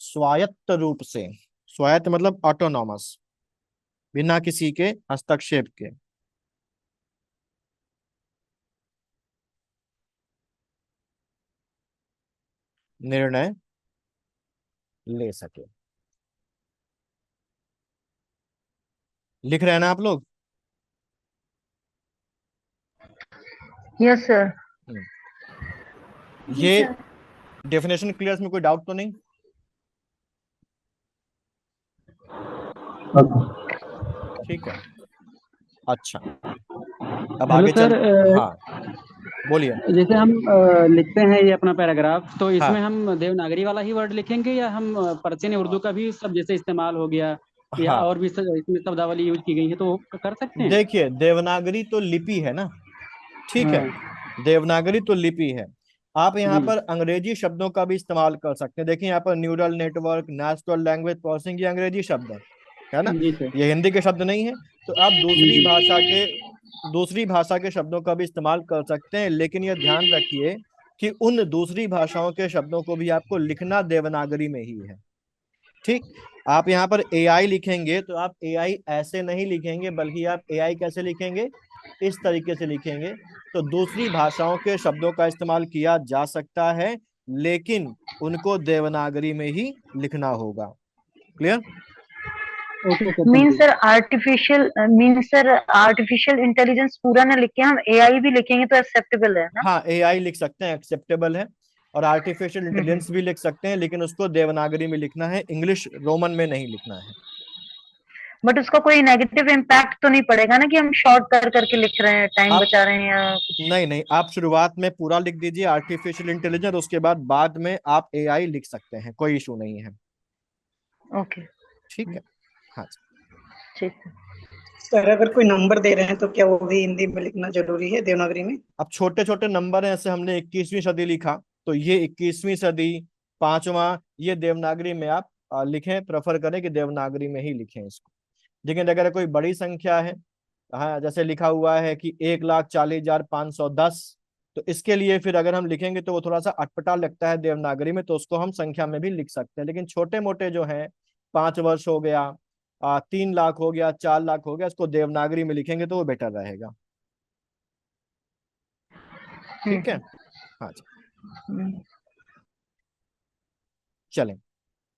स्वायत्त रूप से, स्वायत्त मतलब ऑटोनॉमस, बिना किसी के हस्तक्षेप के निर्णय ले सके। लिख रहे हैं ना आप लोग? Yes sir. जी ये सर। डेफिनेशन क्लियर, में कोई डाउट तो नहीं? ठीक है, अच्छा, अब हेलो आगे सर। चल। हाँ, बोलिए। जैसे हम लिखते हैं ये अपना पैराग्राफ, तो इसमें हाँ हम देवनागरी वाला ही वर्ड लिखेंगे या हम प्राचीन उर्दू का भी सब जैसे इस्तेमाल हो गया, या हाँ, और भी इसमें शब्दावली यूज की गई है तो कर सकते हैं? देखिए देवनागरी तो लिपि है ना, ठीक है, हाँ। देवनागरी तो लिपि है। आप यहाँ जी। पर अंग्रेजी शब्दों का भी इस्तेमाल कर सकते हैं। देखिए यहाँ पर neural network, natural language processing, ये अंग्रेजी शब्द है ना, जी सर। ये हिंदी के शब्द नहीं है। तो आप जी जी। दूसरी भाषा के शब्दों का भी इस्तेमाल कर सकते हैं, लेकिन यह ध्यान रखिए कि उन दूसरी भाषाओं के शब्दों को भी आपको लिखना देवनागरी में ही है। ठीक, आप यहाँ पर एआई लिखेंगे तो आप एआई ऐसे नहीं लिखेंगे, बल्कि आप एआई कैसे लिखेंगे, इस तरीके से लिखेंगे। तो दूसरी भाषाओं के शब्दों का इस्तेमाल किया जा सकता है, लेकिन उनको देवनागरी में ही लिखना होगा। Clear? Okay sir, thank you. Mean sir artificial intelligence पूरा ना लिख के हम एआई भी लिखेंगे तो एक्सेप्टेबल है ना? हाँ, एआई लिख सकते हैं, एक्सेप्टेबल है। और आर्टिफिशियल इंटेलिजेंस भी लिख सकते हैं, लेकिन उसको देवनागरी में लिखना है, इंग्लिश रोमन में नहीं लिखना है। बट उसका कोई नेगेटिव इम्पैक्ट तो नहीं पड़ेगा ना कि हम शॉर्ट कर करके लिख रहे हैं, टाइम आप बचा रहे हैं या कुछ? नहीं नहीं, आप शुरुआत में पूरा लिख दीजिए आर्टिफिशियल इंटेलिजेंस, उसके बाद में आप एआई लिख सकते हैं, कोई इशू नहीं है। ओके, ठीक है, हाँ जी। ठीक है। सर अगर कोई नंबर दे रहे हैं तो क्या वो भी हिंदी में लिखना जरूरी है देवनागरी में? अब छोटे छोटे नंबर हैं, ऐसे हमने 21वीं सदी लिखा, तो ये 21वीं सदी, पांचवा, ये देवनागरी में आप लिखें, प्रेफर करें कि देवनागरी में ही लिखें इसको। लेकिन अगर कोई बड़ी संख्या है हाँ, जैसे लिखा हुआ है कि 1,40,510, तो इसके लिए फिर अगर हम लिखेंगे तो वो थोड़ा सा अटपटा लगता है देवनागरी में, तो उसको हम संख्या में भी लिख सकते हैं। लेकिन छोटे मोटे जो हैं, 5 वर्ष हो गया, 3 लाख हो गया, 4 लाख हो गया, इसको देवनागरी में लिखेंगे तो वो बेटर रहेगा। ठीक है। हाँ जी। हम्म, चलें,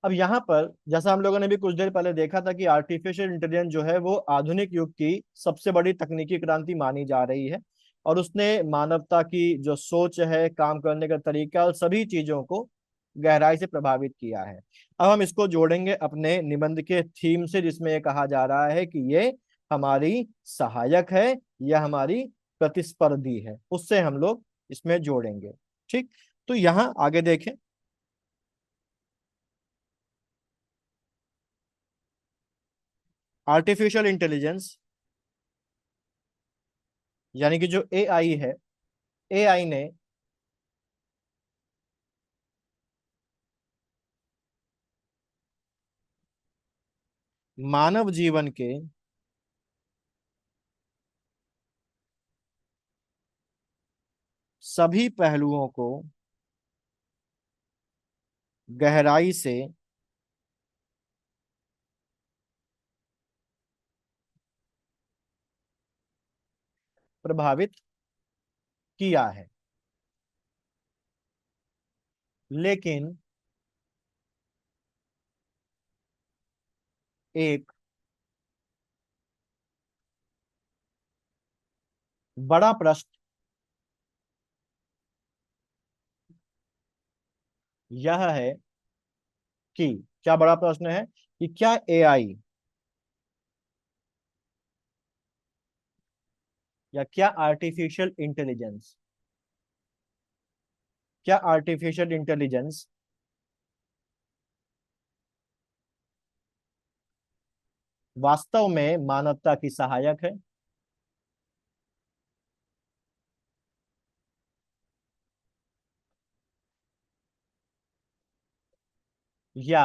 अब यहाँ पर जैसा हम लोगों ने भी कुछ देर पहले देखा था कि आर्टिफिशियल इंटेलिजेंस जो है वो आधुनिक युग की सबसे बड़ी तकनीकी क्रांति मानी जा रही है, और उसने मानवता की जो सोच है, काम करने का तरीका और सभी चीजों को गहराई से प्रभावित किया है। अब हम इसको जोड़ेंगे अपने निबंध के थीम से, जिसमें ये कहा जा रहा है कि ये हमारी सहायक है या हमारी प्रतिस्पर्धी है, उससे हम लोग इसमें जोड़ेंगे। ठीक, तो यहाँ आगे देखें। आर्टिफिशियल इंटेलिजेंस यानी कि जो एआई है, एआई ने मानव जीवन के सभी पहलुओं को गहराई से प्रभावित किया है, लेकिन एक बड़ा प्रश्न यह है कि, क्या बड़ा प्रश्न है कि क्या एआई या क्या आर्टिफिशियल इंटेलिजेंस, क्या आर्टिफिशियल इंटेलिजेंस वास्तव में मानवता की सहायक है, या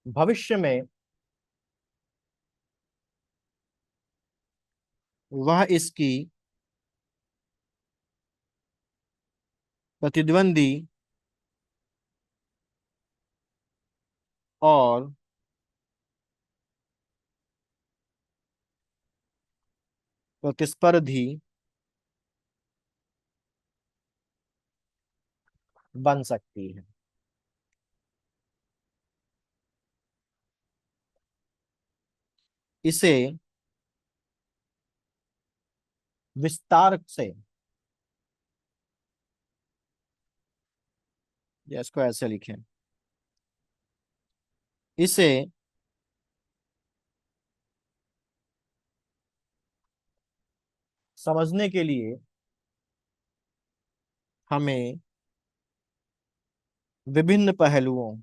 भविष्य में वह इसकी प्रतिद्वंदी और प्रतिस्पर्धी बन सकती है। इसे विस्तार से, या इसको ऐसे लिखें, इसे समझने के लिए हमें विभिन्न पहलुओं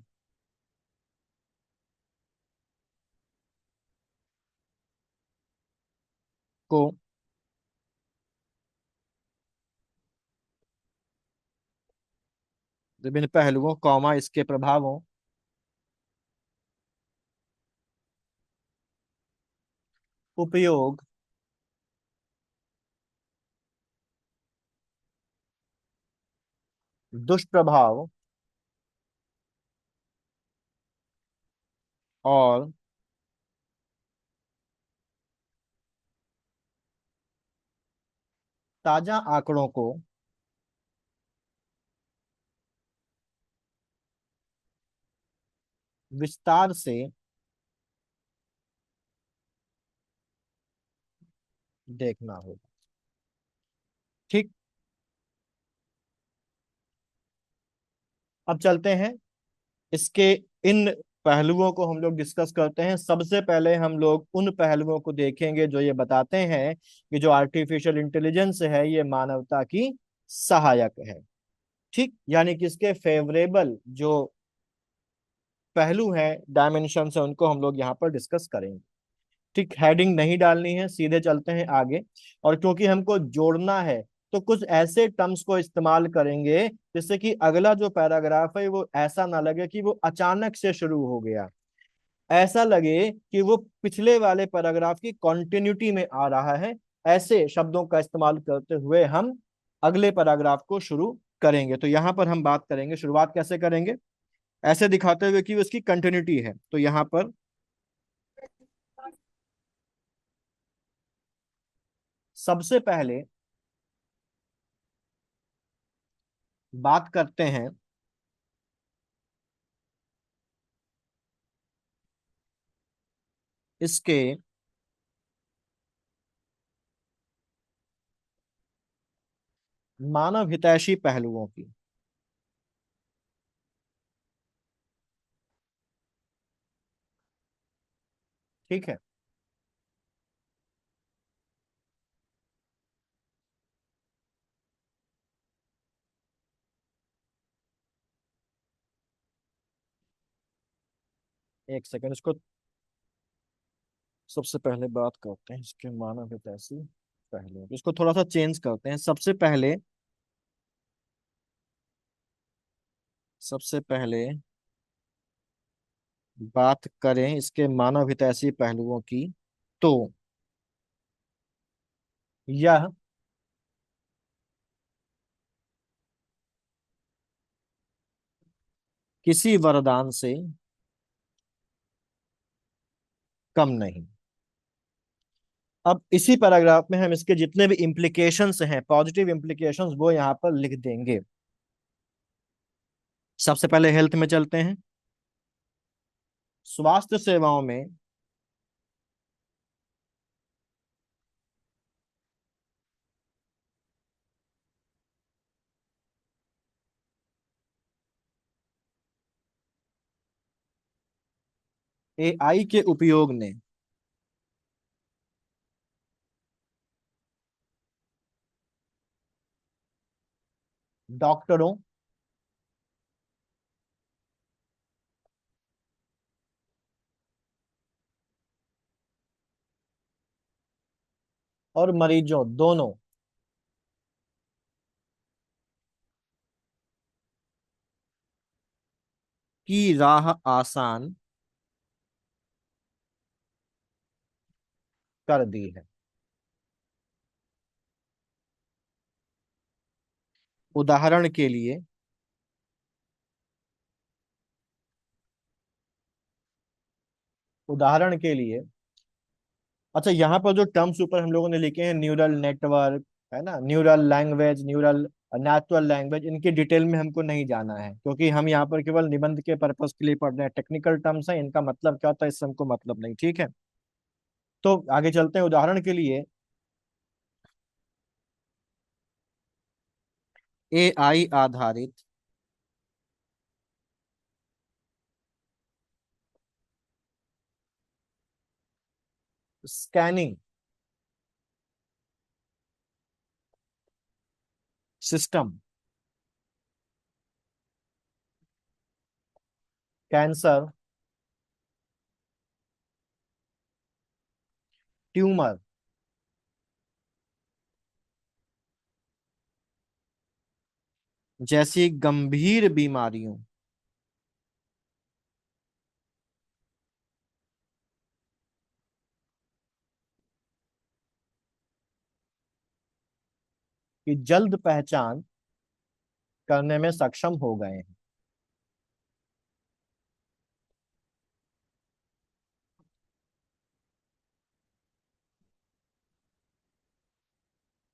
को विभिन्न पहलुओं कौमा इसके प्रभावों, उपयोग, दुष्प्रभाव और ताजा आंकड़ों को विस्तार से देखना होगा। ठीक, अब चलते हैं इसके इन पहलुओं को हम लोग डिस्कस करते हैं। सबसे पहले हम लोग उन पहलुओं को देखेंगे जो ये बताते हैं कि जो आर्टिफिशियल इंटेलिजेंस है ये मानवता की सहायक है। ठीक, यानी कि इसके फेवरेबल जो पहलू हैं, डायमेंशन है, उनको हम लोग यहाँ पर डिस्कस करेंगे। ठीक, हेडिंग नहीं डालनी है, सीधे चलते हैं आगे। और क्योंकि हमको जोड़ना है तो कुछ ऐसे टर्म्स को इस्तेमाल करेंगे जिससे कि अगला जो पैराग्राफ है वो ऐसा ना लगे कि वो अचानक से शुरू हो गया, ऐसा लगे कि वो पिछले वाले पैराग्राफ की कॉन्टिन्यूटी में आ रहा है। ऐसे शब्दों का इस्तेमाल करते हुए हम अगले पैराग्राफ को शुरू करेंगे। तो यहाँ पर हम बात करेंगे, शुरुआत कैसे करेंगे, ऐसे दिखाते हुए कि उसकी कंटिन्यूटी है। तो यहाँ पर सबसे पहले बात करते हैं इसके मानव हितैषी पहलुओं की। ठीक है। एक सेकंड, इसको सबसे पहले बात करते हैं इसके मानव हितैषी पहलुओं की। इसको थोड़ा सा चेंज करते हैं। सबसे पहले बात करें इसके मानव हितैषी पहलुओं की, तो यह किसी वरदान से कम नहीं। अब इसी पैराग्राफ में हम इसके जितने भी इम्प्लीकेशंस हैं, पॉजिटिव इम्प्लीकेशंस, वो यहाँ पर लिख देंगे। सबसे पहले हेल्थ में चलते हैं। स्वास्थ्य सेवाओं में एआई के उपयोग ने डॉक्टरों, और मरीजों दोनों की राह आसान कर दी है। उदाहरण के लिए उदाहरण के लिए अच्छा, यहाँ पर जो टर्म्स ऊपर हम लोगों ने लिखे हैं, न्यूरल नेटवर्क, है ना, neural language, neural natural language, इनकी डिटेल में हमको नहीं जाना है, क्योंकि हम यहाँ पर केवल निबंध के पर्पस के लिए पढ़ रहे हैं। टेक्निकल टर्म्स हैं, इनका मतलब क्या होता है इससे हमको मतलब नहीं। ठीक है, तो आगे चलते हैं। उदाहरण के लिए एआई आधारित स्कैनिंग सिस्टम कैंसर, ट्यूमर जैसी गंभीर बीमारियों की जल्द पहचान करने में सक्षम हो गए हैं।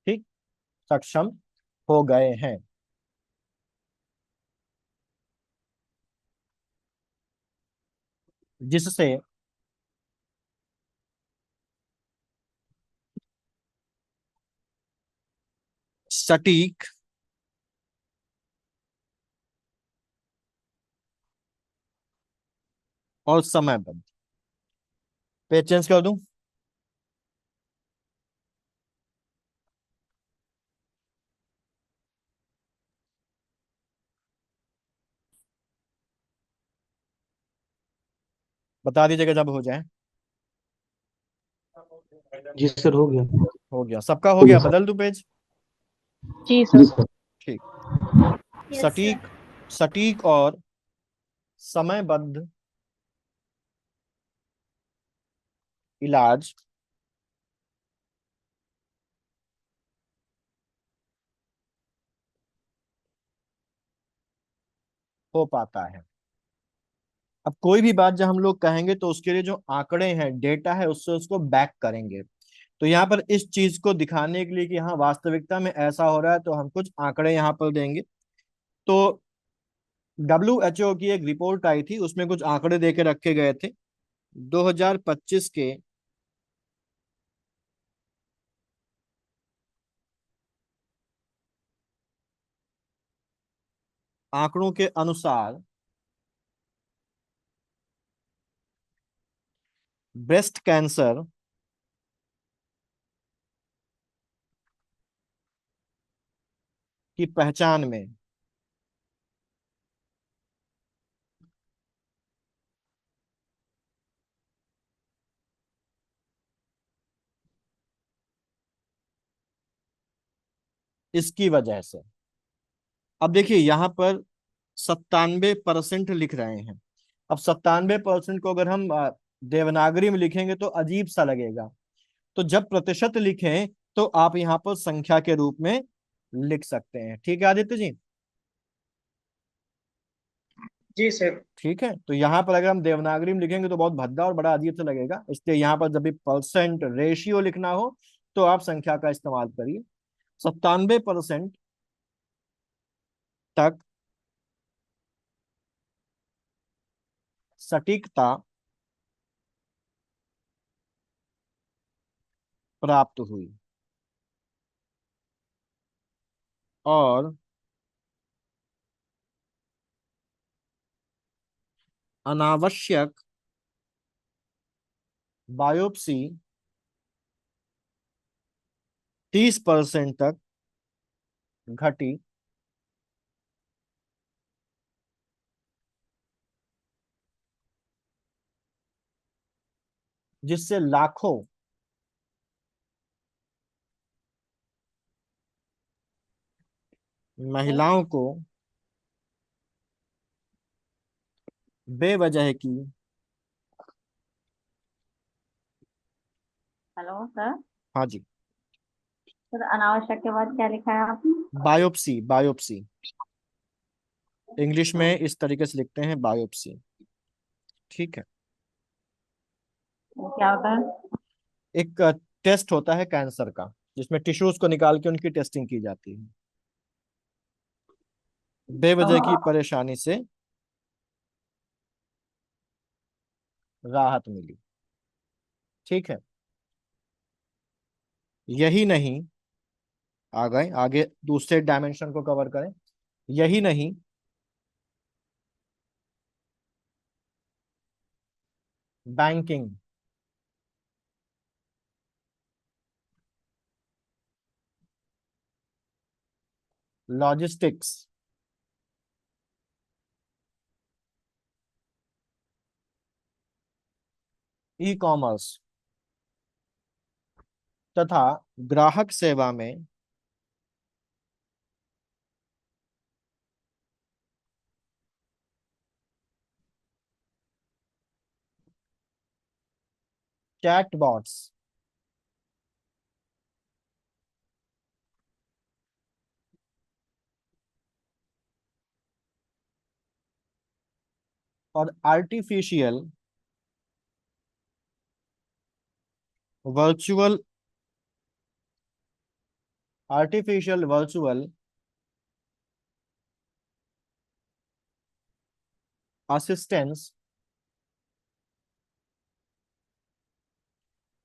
ठीक, सक्षम हो गए हैं, जिससे सटीक और समयबद्ध, पेज चेंज कर दूं, बता दीजिएगा जब हो जाए। जी सर, हो गया। हो गया, सबका हो हो गया, गया सर। बदल दूं पेज। जी सर। ठीक। Yes sir. सटीक सटीक और समयबद्ध इलाज हो पाता है। अब कोई भी बात जब हम लोग कहेंगे तो उसके लिए जो आंकड़े हैं, डेटा है, उससे उसको बैक करेंगे। तो यहाँ पर इस चीज को दिखाने के लिए कि हाँ वास्तविकता में ऐसा हो रहा है, तो हम कुछ आंकड़े यहाँ पर देंगे। तो WHO की एक रिपोर्ट आई थी, उसमें कुछ आंकड़े देके रखे गए थे। 2025 के आंकड़ों के अनुसार ब्रेस्ट कैंसर की पहचान में इसकी वजह से, अब देखिए यहाँ पर 97% लिख रहे हैं। अब 97% को अगर हम देवनागरी में लिखेंगे तो अजीब सा लगेगा। तो जब प्रतिशत लिखें तो आप यहाँ पर संख्या के रूप में लिख सकते हैं। ठीक है आदित्य जी? जी सर। ठीक है, तो यहाँ पर अगर हम देवनागरी में लिखेंगे तो बहुत भद्दा और बड़ा अजीब सा लगेगा, इसलिए यहाँ पर जब भी परसेंट रेशियो लिखना हो तो आप संख्या का इस्तेमाल करिए। 97% तक सटीकता प्राप्त हुई और अनावश्यक बायोप्सी 30% तक घटी, जिससे लाखों महिलाओं को बेवजह की हेलो सर। हाँ जी, सर अनावश्यक के बाद क्या लिखा है आपने? बायोप्सी बायोप्सी इंग्लिश हाँ, में इस तरीके से लिखते हैं, बायोप्सी। ठीक है, वो क्या होता है? एक टेस्ट होता है कैंसर का, जिसमें टिश्यूज को निकाल के उनकी टेस्टिंग की जाती है। बेवजह की तो परेशानी से राहत मिली। ठीक है, यही नहीं, आ गए आगे दूसरे डायमेंशन को कवर करें। यही नहीं, बैंकिंग, लॉजिस्टिक्स, ई कॉमर्स तथा ग्राहक सेवा में चैटबॉट्स और वर्चुअल आर्टिफिशियल वर्चुअल असिस्टेंस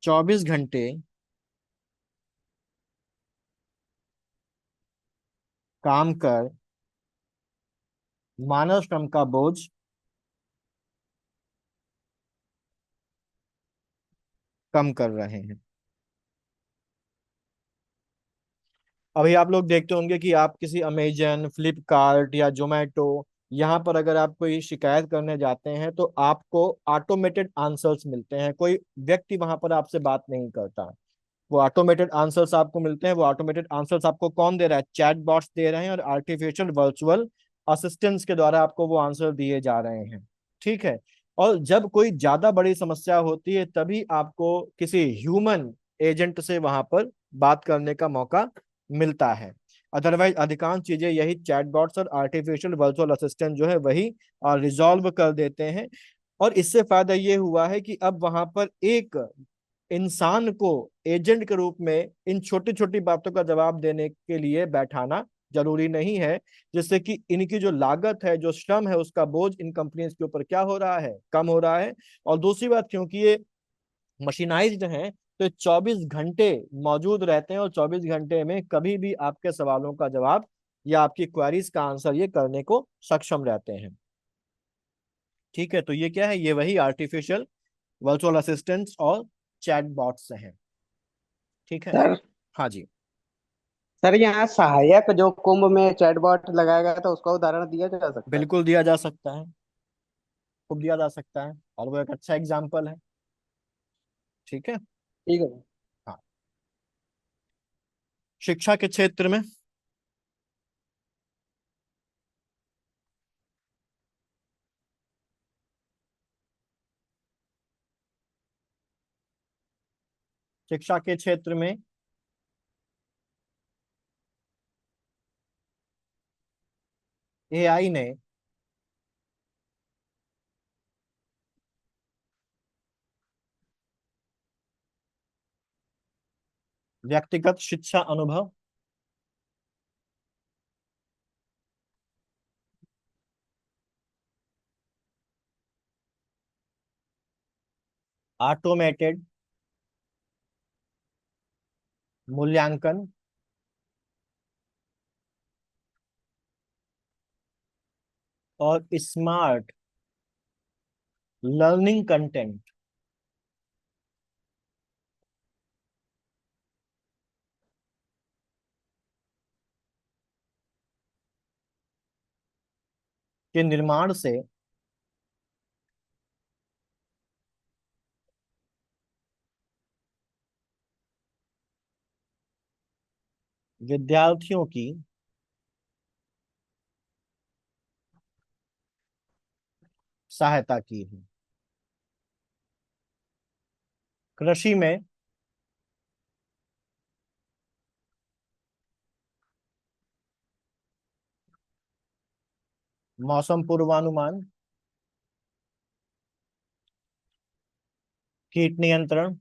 24 घंटे काम कर मानव श्रम का बोझ कम कर रहे हैं। अभी आप लोग देखते होंगे कि आप किसी अमेजन, फ्लिपकार्ट या जोमेटो, यहाँ पर अगर आप कोई शिकायत करने जाते हैं तो आपको ऑटोमेटेड आंसर्स मिलते हैं, कोई व्यक्ति वहां पर आपसे बात नहीं करता। वो ऑटोमेटेड आंसर्स आपको मिलते हैं। वो ऑटोमेटेड आंसर्स आपको कौन दे रहा है? चैट बॉट्स दे रहे हैं और आर्टिफिशियल वर्चुअल असिस्टेंट्स के द्वारा आपको वो आंसर दिए जा रहे हैं। ठीक है। और जब कोई ज्यादा बड़ी समस्या होती है तभी आपको किसी ह्यूमन एजेंट से वहां पर बात करने का मौका मिलता है। अदरवाइज अधिकांश चीजें यही चैटबॉट्स और आर्टिफिशियल वर्चुअल असिस्टेंट जो है वही रिजॉल्व कर देते हैं। और इससे फायदा ये हुआ है कि अब वहां पर एक इंसान को एजेंट के रूप में इन छोटी छोटी बातों का जवाब देने के लिए बैठाना जरूरी नहीं है, जिससे कि इनकी जो लागत है, जो श्रम है, उसका बोझ इन कंपनीज के ऊपर क्या हो रहा है? कम हो रहा है। और दूसरी बात, क्योंकि ये मशीनाइज्ड हैं तो 24 घंटे मौजूद रहते हैं और 24 घंटे में कभी भी आपके सवालों का जवाब या आपकी क्वेरीज का आंसर ये करने को सक्षम रहते हैं। ठीक है, तो ये क्या है? ये वही आर्टिफिशियल वर्चुअल असिस्टेंट्स और चैट बॉट्स हैं। ठीक है। सर हाँ जी। सर यहाँ सहायक जो कुंभ में चैटबॉट लगाया गया था उसका उदाहरण दिया जा सकता है। बिल्कुल दिया जा सकता है, खूब दिया जा सकता है, और वो एक अच्छा एग्जाम्पल है। ठीक है। ठीक है। हाँ। शिक्षा के क्षेत्र में शिक्षा के क्षेत्र में एआई ने व्यक्तिगत शिक्षा अनुभव, ऑटोमेटेड मूल्यांकन, और स्मार्ट लर्निंग कंटेंट के निर्माण से विद्यार्थियों की सहायता की है। कृषि में मौसम पूर्वानुमान, कीट नियंत्रण,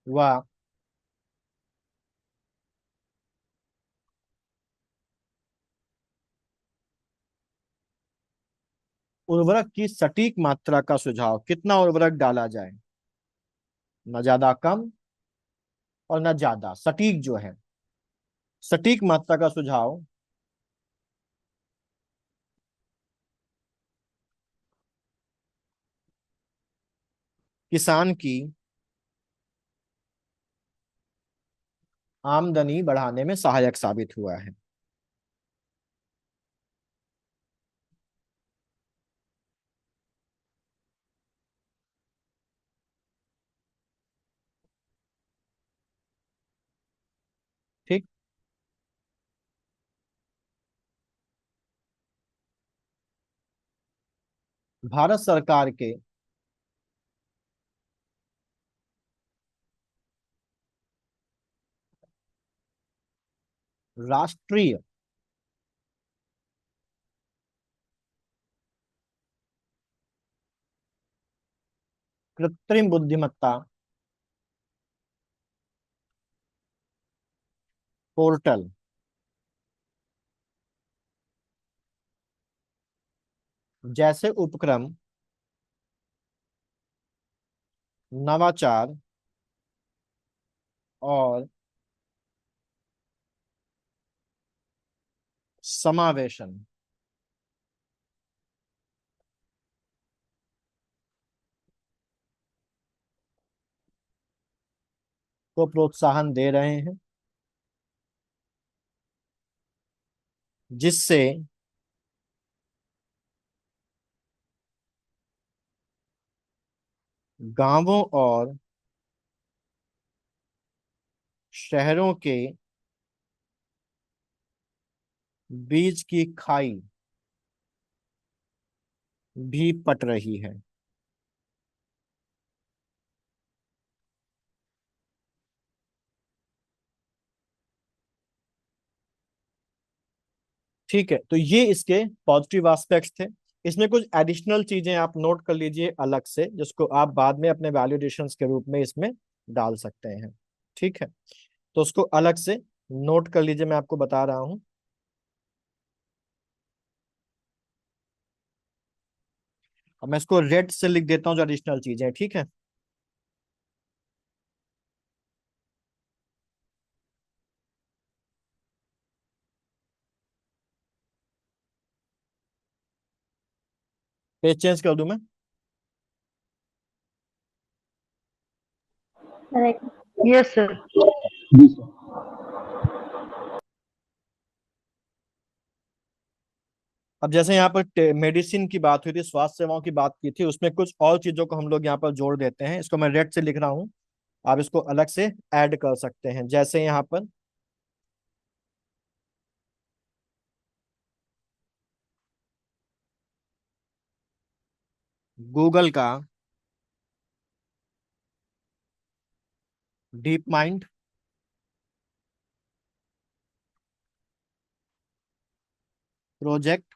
व उर्वरक की सटीक मात्रा का सुझाव, कितना उर्वरक डाला जाए, न ज्यादा कम और न ज्यादा, सटीक जो है, सटीक मात्रा का सुझाव किसान की आमदनी बढ़ाने में सहायक साबित हुआ है। ठीक। भारत सरकार के राष्ट्रीय कृत्रिम बुद्धिमत्ता पोर्टल जैसे उपक्रम नवाचार और समावेशन को प्रोत्साहन दे रहे हैं, जिससे गांवों और शहरों के बीच की खाई भी पट रही है। ठीक है, तो ये इसके पॉजिटिव एस्पेक्ट्स थे। इसमें कुछ एडिशनल चीजें आप नोट कर लीजिए अलग से, जिसको आप बाद में अपने वैलिडेशंस के रूप में इसमें डाल सकते हैं। ठीक है, तो उसको अलग से नोट कर लीजिए, मैं आपको बता रहा हूं। अब मैं इसको रेड से लिख देता हूं जो एडिशनल चीजें हैं, ठीक है। पेज चेंज कर दूं मैं? करेक्ट। Yes sir. अब जैसे यहाँ पर मेडिसिन की बात हुई थी, स्वास्थ्य सेवाओं की बात की थी, उसमें कुछ और चीजों को हम लोग यहाँ पर जोड़ देते हैं। इसको मैं रेड से लिख रहा हूँ, आप इसको अलग से ऐड कर सकते हैं। जैसे यहाँ पर गूगल का डीप माइंड प्रोजेक्ट,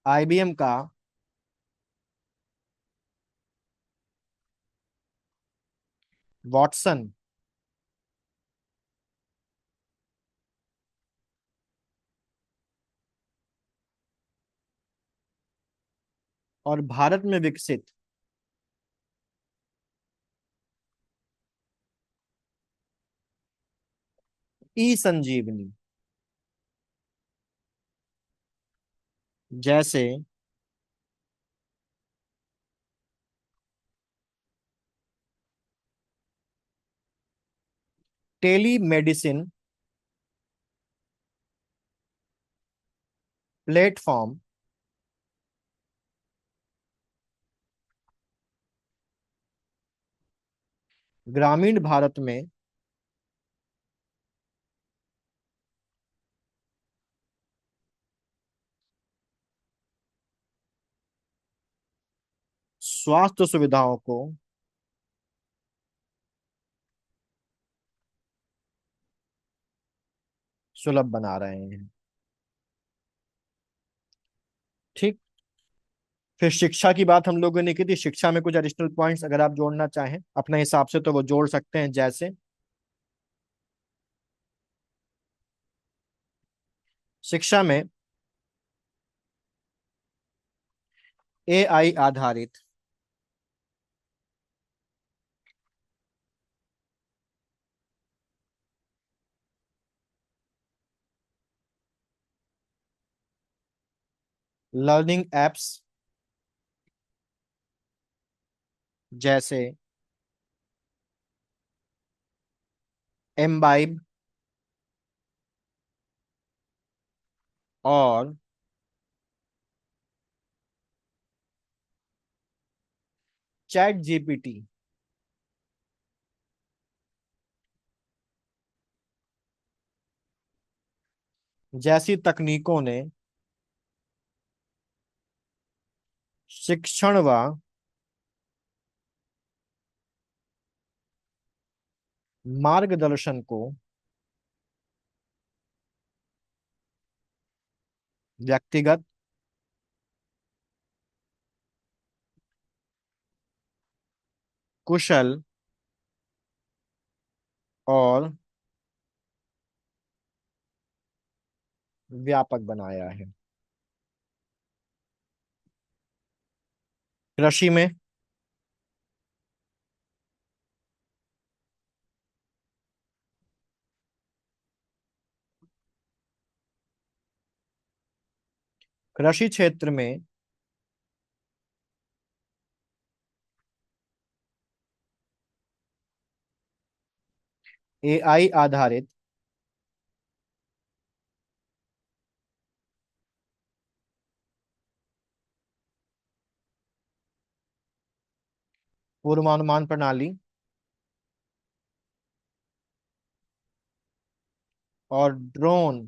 आईबीएम का वॉटसन और भारत में विकसित ई संजीवनी जैसे टेली मेडिसिन प्लेटफॉर्म ग्रामीण भारत में स्वास्थ्य सुविधाओं को सुलभ बना रहे हैं। ठीक, फिर शिक्षा की बात हम लोगों ने की थी। शिक्षा में कुछ एडिशनल पॉइंट्स अगर आप जोड़ना चाहें अपने हिसाब से तो वो जोड़ सकते हैं। जैसे शिक्षा में एआई आधारित लर्निंग एप्स जैसे एम्बाइब और चैट जीपीटी जैसी तकनीकों ने शिक्षण व मार्गदर्शन को व्यक्तिगत, कुशल और व्यापक बनाया है। कृषि में कृषि क्षेत्र में एआई आधारित पूर्वानुमान प्रणाली और ड्रोन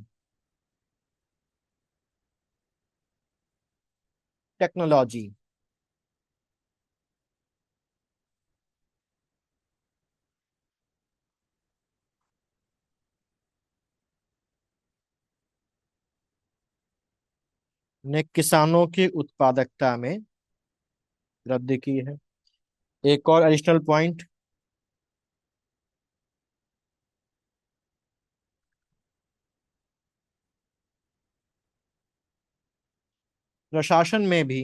टेक्नोलॉजी। ने किसानों की उत्पादकता में वृद्धि की है। एक और एडिशनल पॉइंट, प्रशासन में भी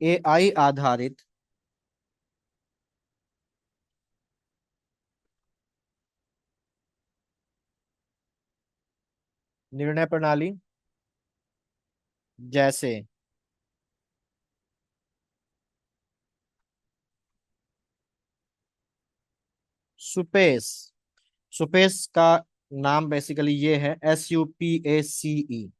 एआई आधारित निर्णय प्रणाली जैसे सुपेस, सुपेस का नाम बेसिकली ये है, SUPACE।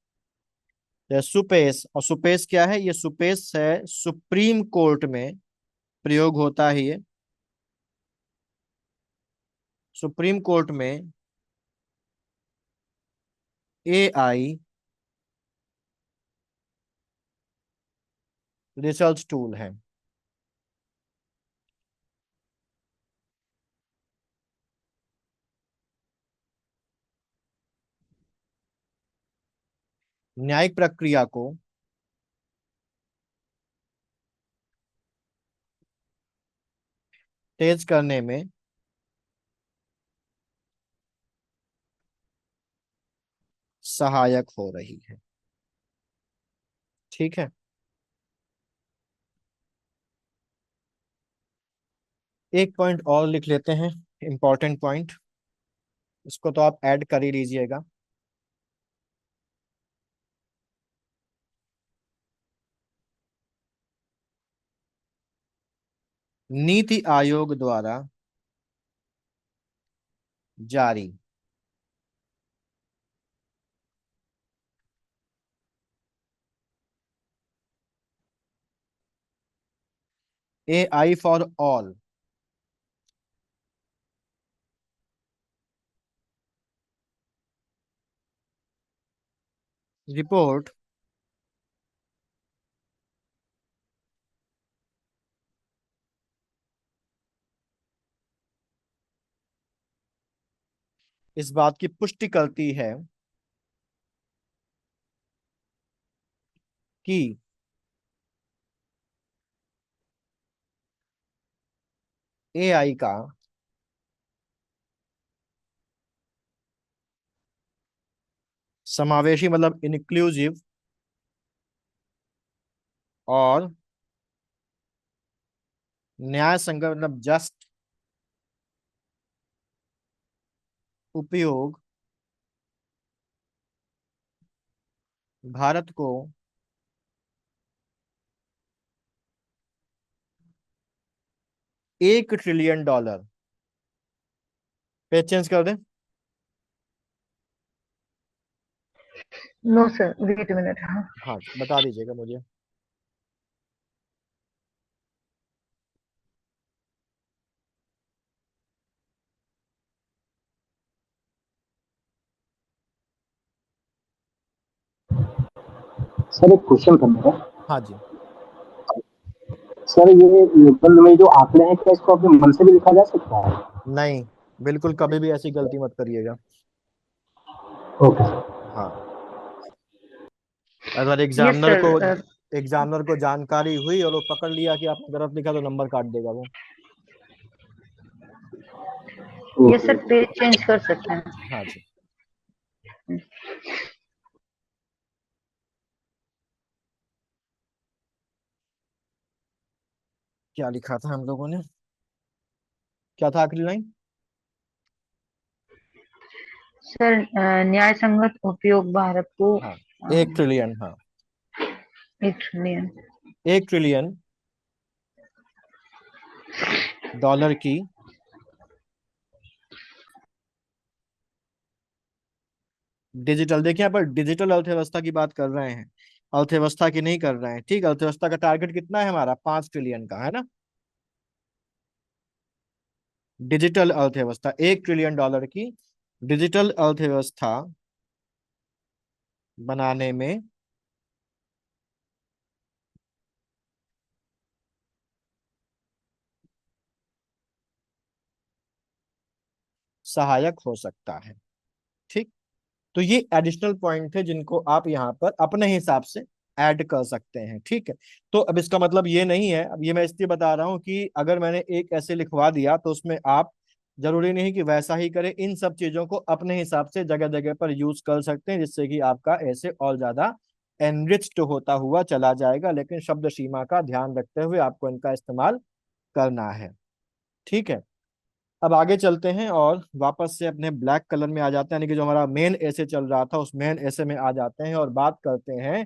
सुपेस, और सुपेस क्या है? ये सुपेस है, सुप्रीम कोर्ट में प्रयोग होता है ये। सुप्रीम कोर्ट में AI रिसर्च टूल है। न्यायिक प्रक्रिया को तेज करने में सहायक हो रही है। ठीक है, एक पॉइंट और लिख लेते हैं, इंपॉर्टेंट पॉइंट, इसको तो आप ऐड कर ही लीजिएगा। नीति आयोग द्वारा जारी AI फॉर ऑल रिपोर्ट इस बात की पुष्टि करती है कि AI का समावेशी मतलब इंक्लूसिव और न्याय संगत मतलब जस्ट उपयोग भारत को $1 ट्रिलियन, पेज चेंज कर दें? No sir, wait a minute. हाँ, बता दीजिएगा मुझे। सर एक क्वेश्चन करना है। हाँ जी। सर ये निबंध में जो आंकड़े हैं, क्या इसको अपने मन से भी लिखा जा सकता है? नहीं, बिल्कुल कभी भी ऐसी गलती मत करिएगा। Okay sir. हाँ, अगर यस सर। एग्जामिनर को जानकारी हुई और वो पकड़ लिया कि आपने गलत लिखा तो नंबर काट देगा वो। यस सर, पेज चेंज कर सकते हैं। हाँ जी। क्या लिखा था हम लोगों ने? क्या था आखिरी लाइन? सर न्याय संगत उपयोग भारत को हाँ, 1 ट्रिलियन, हाँ, 1 ट्रिलियन $1 ट्रिलियन की डिजिटल, देखिए यहाँ पर डिजिटल अर्थव्यवस्था की बात कर रहे हैं। अर्थव्यवस्था की नहीं कर रहे हैं। ठीक, अर्थव्यवस्था का टारगेट कितना है हमारा, 5 ट्रिलियन का है ना। डिजिटल अर्थव्यवस्था, $1 ट्रिलियन की डिजिटल अर्थव्यवस्था बनाने में सहायक हो सकता है। ठीक, तो ये एडिशनल पॉइंट है जिनको आप यहाँ पर अपने हिसाब से ऐड कर सकते हैं। ठीक है, तो अब इसका मतलब ये नहीं है, अब ये मैं इसलिए बता रहा हूँ कि अगर मैंने एक ऐसे लिखवा दिया तो उसमें आप जरूरी नहीं कि वैसा ही करें, इन सब चीजों को अपने हिसाब से जगह जगह पर यूज कर सकते हैं, जिससे कि आपका ऐसे और ज्यादा एनरिच्ड होता हुआ चला जाएगा, लेकिन शब्द सीमा का ध्यान रखते हुए आपको इनका इस्तेमाल करना है। ठीक है, अब आगे चलते हैं और वापस से अपने ब्लैक कलर में आ जाते हैं, यानी कि जो हमारा मेन ऐसे चल रहा था उस मेन ऐसे में आ जाते हैं और बात करते हैं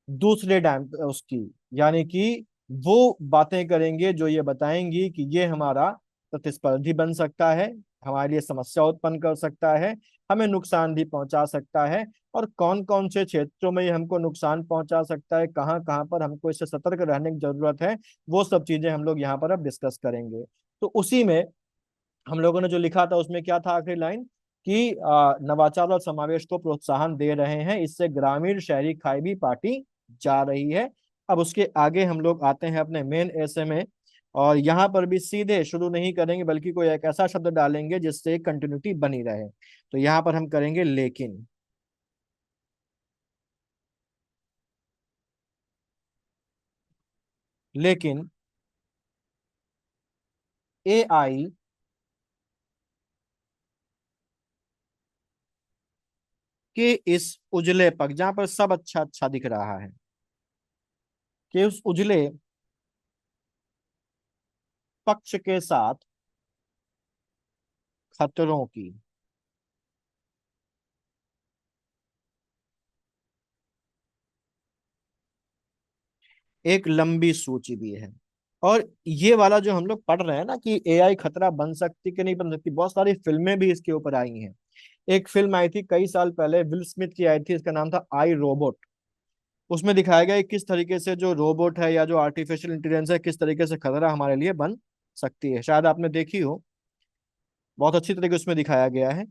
दूसरे डैम उसकी, यानी कि वो बातें करेंगे जो ये बताएंगी कि ये हमारा प्रतिस्पर्धी बन सकता है, हमारे लिए समस्या उत्पन्न कर सकता है, हमें नुकसान भी पहुंचा सकता है, और कौन कौन से क्षेत्रों में ये हमको नुकसान पहुंचा सकता है, कहाँ कहाँ पर हमको इससे सतर्क रहने की जरूरत है, वो सब चीजें हम लोग यहाँ पर अब डिस्कस करेंगे। तो उसी में हम लोगों ने जो लिखा था उसमें क्या था आखिरी लाइन, कि नवाचार और समावेश को प्रोत्साहन दे रहे हैं, इससे ग्रामीण शहरी खाई भी पार्टी जा रही है। अब उसके आगे हम लोग आते हैं अपने मेन ऐसे में, और यहाँ पर भी सीधे शुरू नहीं करेंगे बल्कि कोई एक ऐसा शब्द डालेंगे जिससे कंटिन्यूटी बनी रहे। तो यहाँ पर हम करेंगे लेकिन। लेकिन एआई के इस उजले पग, जहां पर सब अच्छा अच्छा दिख रहा है, कि उस उजले पक्ष के साथ खतरों की एक लंबी सूची भी है। और ये वाला जो हम लोग पढ़ रहे हैं ना कि एआई खतरा बन सकती कि नहीं बन सकती, बहुत सारी फिल्में भी इसके ऊपर आई हैं। एक फिल्म आई थी कई साल पहले, विल स्मिथ की आई थी, इसका नाम था आई रोबोट। उसमें दिखाया गया है कि किस तरीके से जो रोबोट है या जो आर्टिफिशियल इंटेलिजेंस है किस तरीके से खतरा हमारे लिए बन सकती है, शायद आपने देखी हो, बहुत अच्छी तरीके से उसमें दिखाया गया है।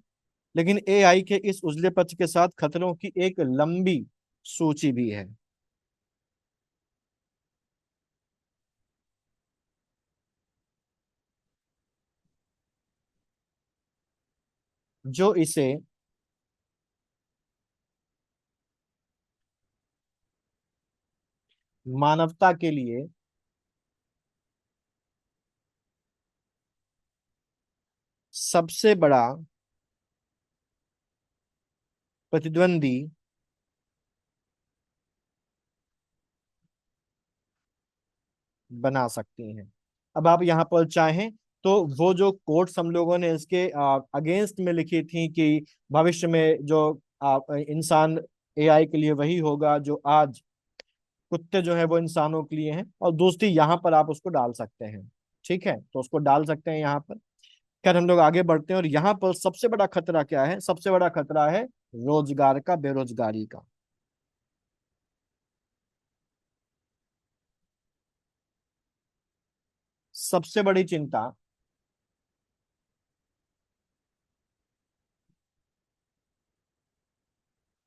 लेकिन एआई के इस उजले पक्ष के साथ खतरों की एक लंबी सूची भी है, जो इसे मानवता के लिए सबसे बड़ा प्रतिद्वंदी बना सकती हैं। अब आप यहाँ पर चाहें तो वो जो कोट्स हम लोगों ने इसके अगेंस्ट में लिखी थी कि भविष्य में जो इंसान एआई के लिए वही होगा जो आज कुत्ते जो है वो इंसानों के लिए हैं, और दोस्ती यहाँ पर आप उसको डाल सकते हैं। ठीक है, तो उसको डाल सकते हैं यहाँ पर। खैर हम लोग आगे बढ़ते हैं, और यहाँ पर सबसे बड़ा खतरा क्या है, सबसे बड़ा खतरा है रोजगार का, बेरोजगारी का। सबसे बड़ी चिंता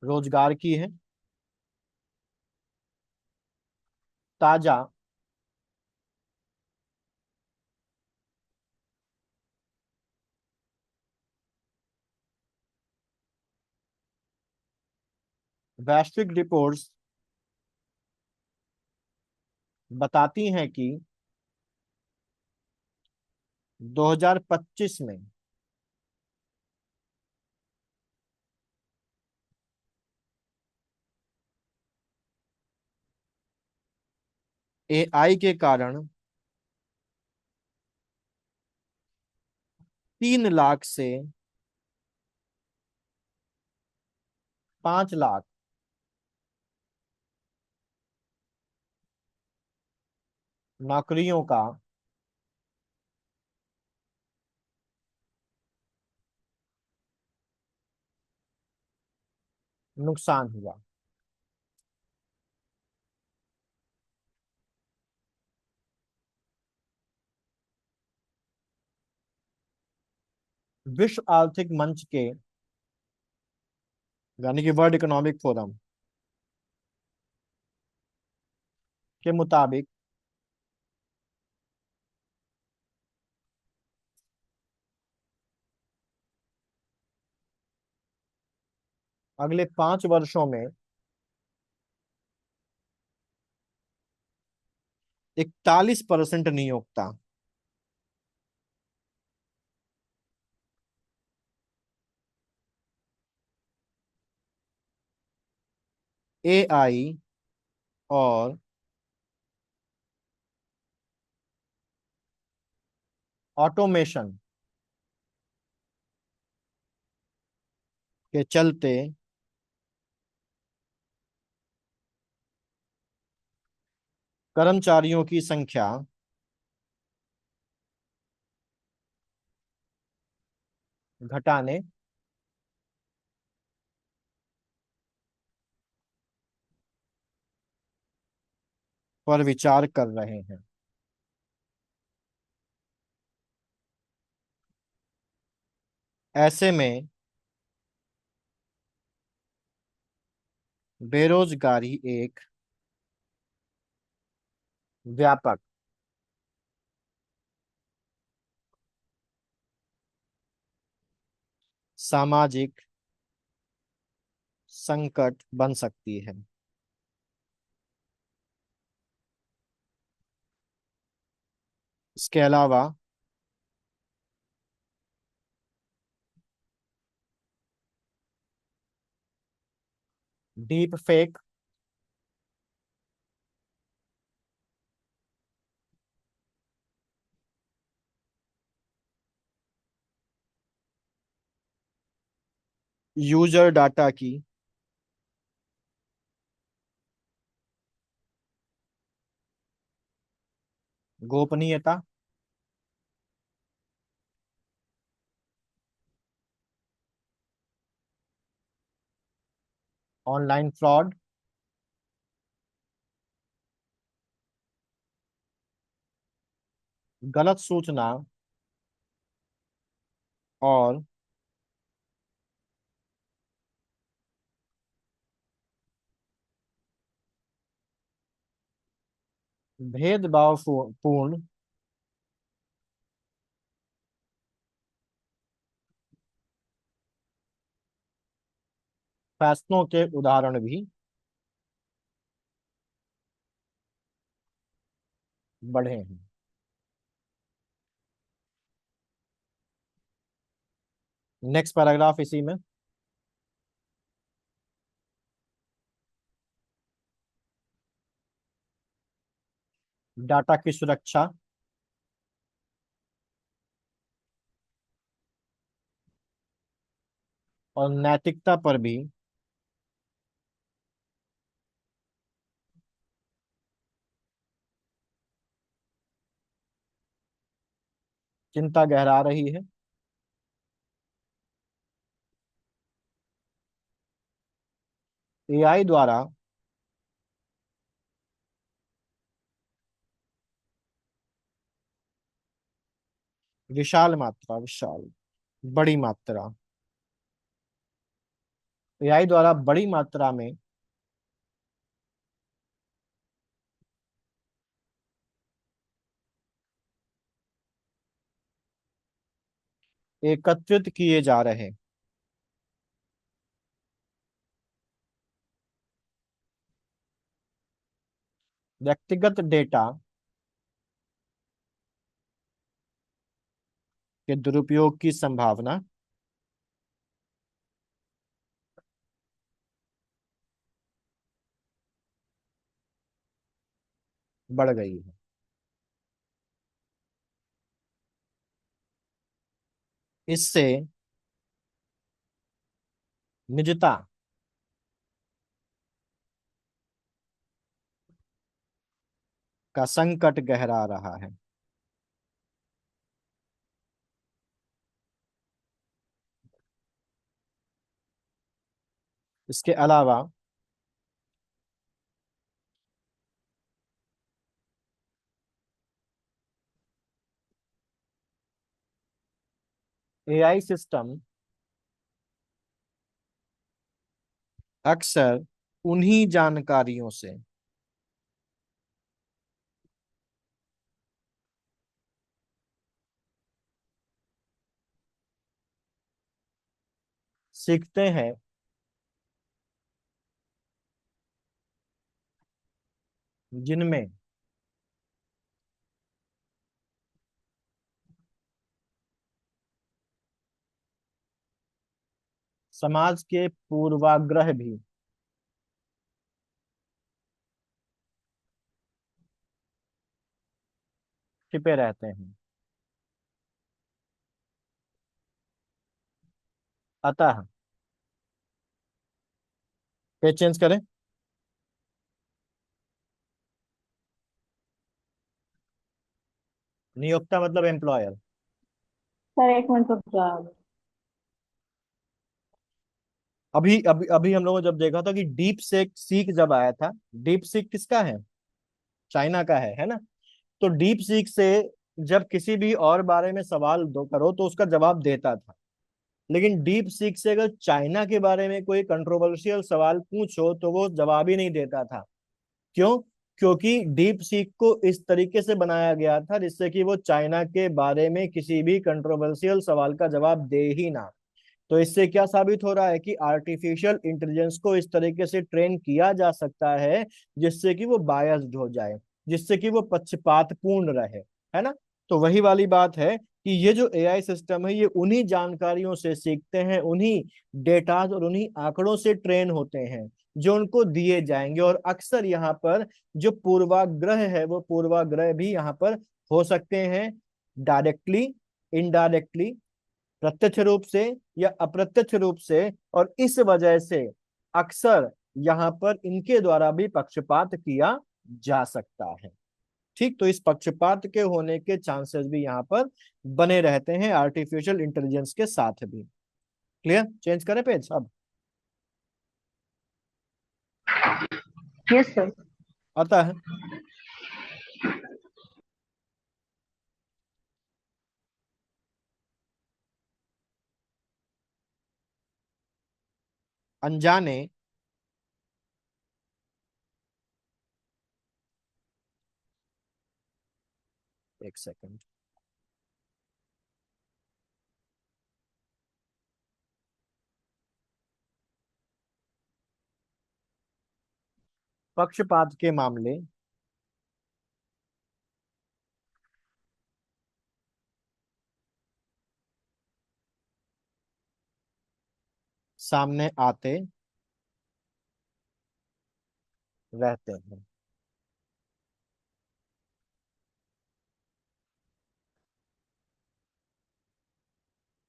रोजगार की है। ताजा वैश्विक रिपोर्ट्स बताती हैं कि 2025 में एआई के कारण 3 लाख से 5 लाख नौकरियों का नुकसान हुआ। विश्व आर्थिक मंच के यानी कि वर्ल्ड इकोनॉमिक फोरम के मुताबिक अगले 5 वर्षों में 41% नियोक्ता एआई और ऑटोमेशन के चलते कर्मचारियों की संख्या घटाने पर विचार कर रहे हैं। ऐसे में बेरोजगारी एक व्यापक सामाजिक संकट बन सकती है। इसके अलावा डीप फेक, यूजर डाटा की गोपनीयता, ऑनलाइन फ्रॉड, गलत सूचना और भेदभावपूर्ण फैसलों के उदाहरण भी बढ़े हैं। नेक्स्ट पैराग्राफ इसी में। डाटा की सुरक्षा और नैतिकता पर भी चिंता गहरा रही है। एआई द्वारा विशाल बड़ी मात्रा एआई द्वारा बड़ी मात्रा में एकत्रित किए जा रहे व्यक्तिगत डेटा के दुरुपयोग की संभावना बढ़ गई है। इससे निजता का संकट गहरा रहा है। इसके अलावा एआई सिस्टम अक्सर उन्हीं जानकारियों से सीखते हैं जिनमें समाज के पूर्वाग्रह भी छिपे रहते हैं। अतः पेज चेंज करें। नियोक्ता मतलब एम्प्लॉयर। सर एक मिनट रुक जाओ। अभी अभी अभी हम लोगों ने जब देखा था कि डीप सेक सीक जब आया था, डीप सीक किसका है? चाइना का है ना? तो डीप सीक से जब किसी भी और बारे में सवाल दो करो तो उसका जवाब देता था, लेकिन डीप सीक से अगर चाइना के बारे में कोई कंट्रोवर्शियल सवाल पूछो तो वो जवाब ही नहीं देता था। क्यों? क्योंकि डीप सीक को इस तरीके से बनाया गया था जिससे कि वो चाइना के बारे में किसी भी कंट्रोवर्शियल सवाल का जवाब दे ही ना। तो इससे क्या साबित हो रहा है कि आर्टिफिशियल इंटेलिजेंस को इस तरीके से ट्रेन किया जा सकता है जिससे कि वो बायस्ड हो जाए, जिससे कि वो पक्षपातपूर्ण रहे, है ना? तो वही वाली बात है कि ये जो एआई सिस्टम है ये उन्हीं जानकारियों से सीखते हैं, उन्हीं डेटाज और उन्हीं आंकड़ों से ट्रेन होते हैं जो उनको दिए जाएंगे। और अक्सर यहाँ पर जो पूर्वाग्रह है वो पूर्वाग्रह भी यहाँ पर हो सकते हैं, डायरेक्टली, इनडायरेक्टली, प्रत्यक्ष रूप से या अप्रत्यक्ष रूप से। और इस वजह से अक्सर यहाँ पर इनके द्वारा भी पक्षपात किया जा सकता है। ठीक, तो इस पक्षपात के होने के चांसेस भी यहाँ पर बने रहते हैं आर्टिफिशियल इंटेलिजेंस के साथ भी। क्लियर? चेंज करें पेज अब। Yes sir. अतः अनजाने एक सेकंड, पक्षपात के मामले सामने आते रहते हैं।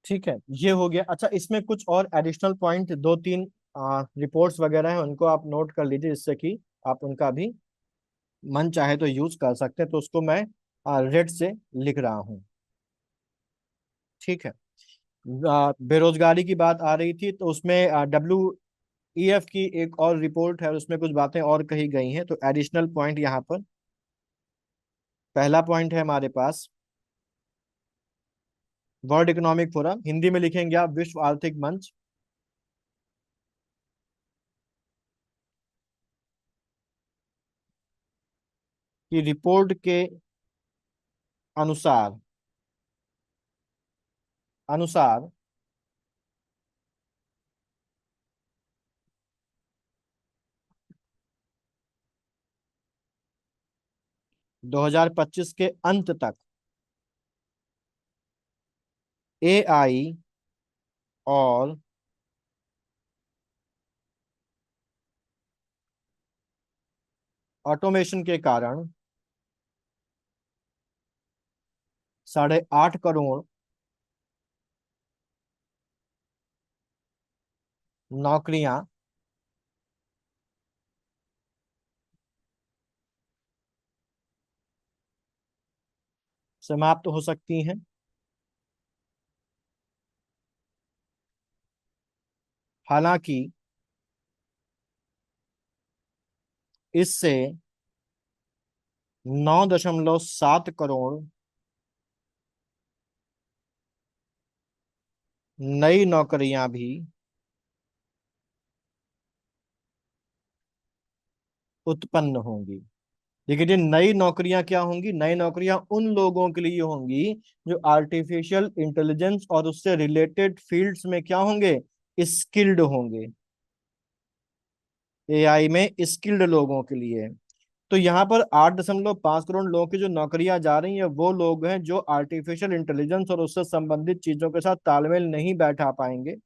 ठीक है, ये हो गया। अच्छा, इसमें कुछ और एडिशनल पॉइंट दो तीन रिपोर्ट्स वगैरह हैं, उनको आप नोट कर लीजिए जिससे कि आप उनका भी मन चाहे तो यूज कर सकते हैं। तो उसको मैं रेड से लिख रहा हूँ। ठीक है। बेरोजगारी की बात आ रही थी तो उसमें WEF की एक और रिपोर्ट है और उसमें कुछ बातें और कही गई हैं। तो एडिशनल पॉइंट यहाँ पर पहला पॉइंट है हमारे पास वर्ल्ड इकोनॉमिक फोरम, हिंदी में लिखेंगे आप विश्व आर्थिक मंच, की रिपोर्ट के अनुसार अनुसार 2025 के अंत तक एआई और ऑटोमेशन के कारण 8.5 करोड़ नौकरियां समाप्त हो सकती हैं। हालांकि इससे 9.7 करोड़ नई नौकरियां भी उत्पन्न होंगी। लेकिन ये नई नौकरियां क्या होंगी? नई नौकरियां उन लोगों के लिए होंगी जो आर्टिफिशियल इंटेलिजेंस और उससे रिलेटेड फील्ड्स में क्या होंगे? स्किल्ड होंगे। एआई में स्किल्ड लोगों के लिए। तो यहाँ पर 8.5 करोड़ लोगों की जो नौकरियां जा रही हैं वो लोग हैं जो आर्टिफिशियल इंटेलिजेंस और उससे संबंधित चीजों के साथ तालमेल नहीं बैठा पाएंगे।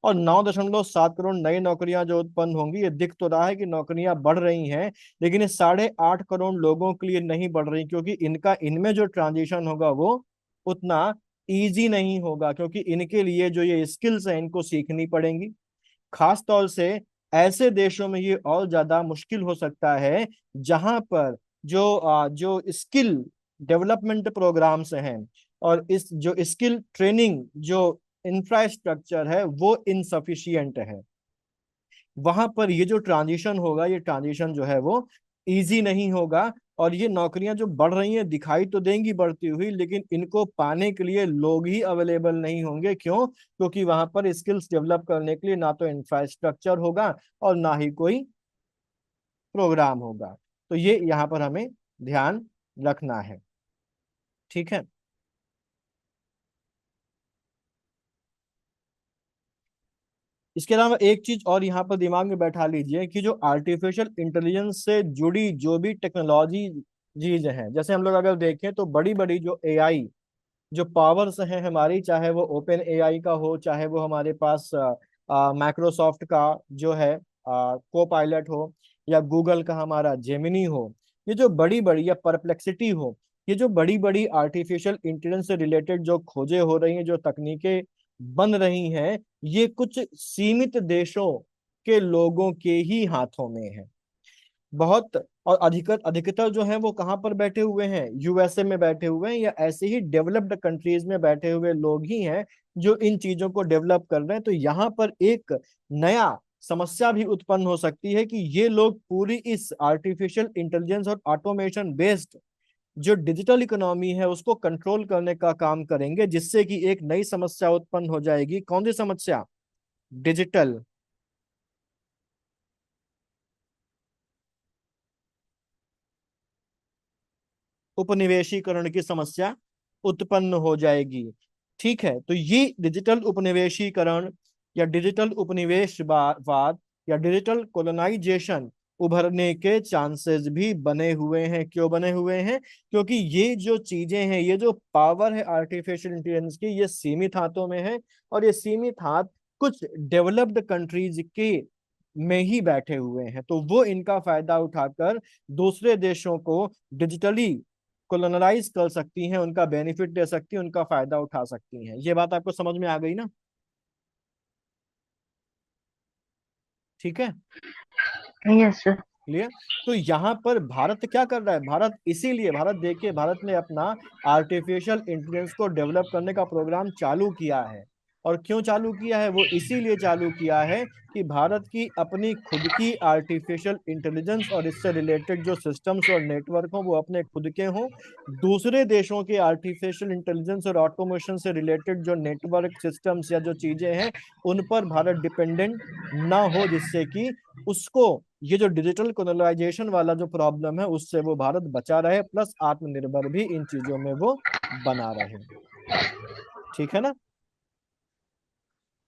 और 9.7 करोड़ नई नौकरियां जो उत्पन्न होंगी, ये दिख तो रहा है कि नौकरियां बढ़ रही हैं, लेकिन ये 8.5 करोड़ लोगों के लिए नहीं बढ़ रही, क्योंकि इनका इनमें जो ट्रांजिशन होगा वो उतना इजी नहीं होगा, क्योंकि इनके लिए जो ये स्किल्स हैं इनको सीखनी पड़ेंगी। खास तौर से ऐसे देशों में ये और ज्यादा मुश्किल हो सकता है जहां पर जो स्किल डेवलपमेंट प्रोग्राम्स हैं और इस जो स्किल ट्रेनिंग जो इंफ्रास्ट्रक्चर है वो इनसफिशियंट है। वहां पर ये जो ट्रांजिशन होगा, ये ट्रांजिशन जो है वो इजी नहीं होगा। और ये नौकरियां जो बढ़ रही हैं दिखाई तो देंगी बढ़ती हुई, लेकिन इनको पाने के लिए लोग ही अवेलेबल नहीं होंगे। क्यों? क्योंकि वहां पर स्किल्स डेवलप करने के लिए ना तो इंफ्रास्ट्रक्चर होगा और ना ही कोई प्रोग्राम होगा। तो ये यहाँ पर हमें ध्यान रखना है। ठीक है। इसके अलावा एक चीज और यहाँ पर दिमाग में बैठा लीजिए कि जो आर्टिफिशियल इंटेलिजेंस से जुड़ी जो भी टेक्नोलॉजी चीज है, जैसे हम लोग अगर देखें तो बड़ी बड़ी जो एआई जो पावर्स हैं हमारी, चाहे वो ओपन एआई का हो, चाहे वो हमारे पास माइक्रोसॉफ्ट का जो है को पायलट हो, या गूगल का हमारा जेमिनी हो, ये जो बड़ी बड़ी, या परप्लेक्सिटी हो, ये जो बड़ी बड़ी आर्टिफिशियल इंटेलिजेंस से रिलेटेड जो खोजें हो रही हैं, जो तकनीकें बन रही हैं, ये कुछ सीमित देशों के लोगों के ही हाथों में है। बहुत और अधिकतर जो है वो कहाँ पर बैठे हुए हैं? यूएसए में बैठे हुए हैं, या ऐसे ही डेवलप्ड कंट्रीज में बैठे हुए लोग ही हैं जो इन चीजों को डेवलप कर रहे हैं। तो यहाँ पर एक नया समस्या भी उत्पन्न हो सकती है कि ये लोग पूरी इस आर्टिफिशियल इंटेलिजेंस और ऑटोमेशन बेस्ड जो डिजिटल इकोनॉमी है उसको कंट्रोल करने का काम करेंगे, जिससे कि एक नई समस्या उत्पन्न हो जाएगी। कौन सी समस्या? डिजिटल उपनिवेशीकरण की समस्या उत्पन्न हो जाएगी। ठीक है। तो ये डिजिटल उपनिवेशीकरण या डिजिटल उपनिवेशवाद या डिजिटल कोलोनाइजेशन उभरने के चांसेस भी बने हुए हैं। क्यों बने हुए हैं? क्योंकि ये जो चीजें हैं, ये जो पावर है आर्टिफिशियल इंटेलिजेंस की, ये सीमित हाथों में है। और ये सीमित हाथ कुछ डेवलप्ड कंट्रीज के में ही बैठे हुए हैं। तो वो इनका फायदा उठाकर दूसरे देशों को डिजिटली कोलोनलाइज कर सकती हैं, उनका बेनिफिट ले सकती हैं, उनका फायदा उठा सकती हैं। ये बात आपको समझ में आ गई ना? ठीक है। Yes sir. क्लियर? तो यहाँ पर भारत क्या कर रहा है? भारत इसीलिए, भारत देखिए, भारत ने अपना आर्टिफिशियल इंटेलिजेंस को डेवलप करने का प्रोग्राम चालू किया है। और क्यों चालू किया है? वो इसीलिए चालू किया है कि भारत की अपनी खुद की आर्टिफिशियल इंटेलिजेंस और इससे रिलेटेड जो सिस्टम्स और नेटवर्क हो वो अपने खुद के हों। दूसरे देशों के आर्टिफिशियल इंटेलिजेंस और ऑटोमेशन से रिलेटेड जो नेटवर्क सिस्टम्स या जो चीजें हैं उन पर भारत डिपेंडेंट ना हो, जिससे कि उसको ये जो डिजिटल कोलोनाइजेशन वाला जो प्रॉब्लम है उससे वो भारत बचा रहे, प्लस आत्मनिर्भर भी इन चीजों में वो बना रहे। ठीक है ना?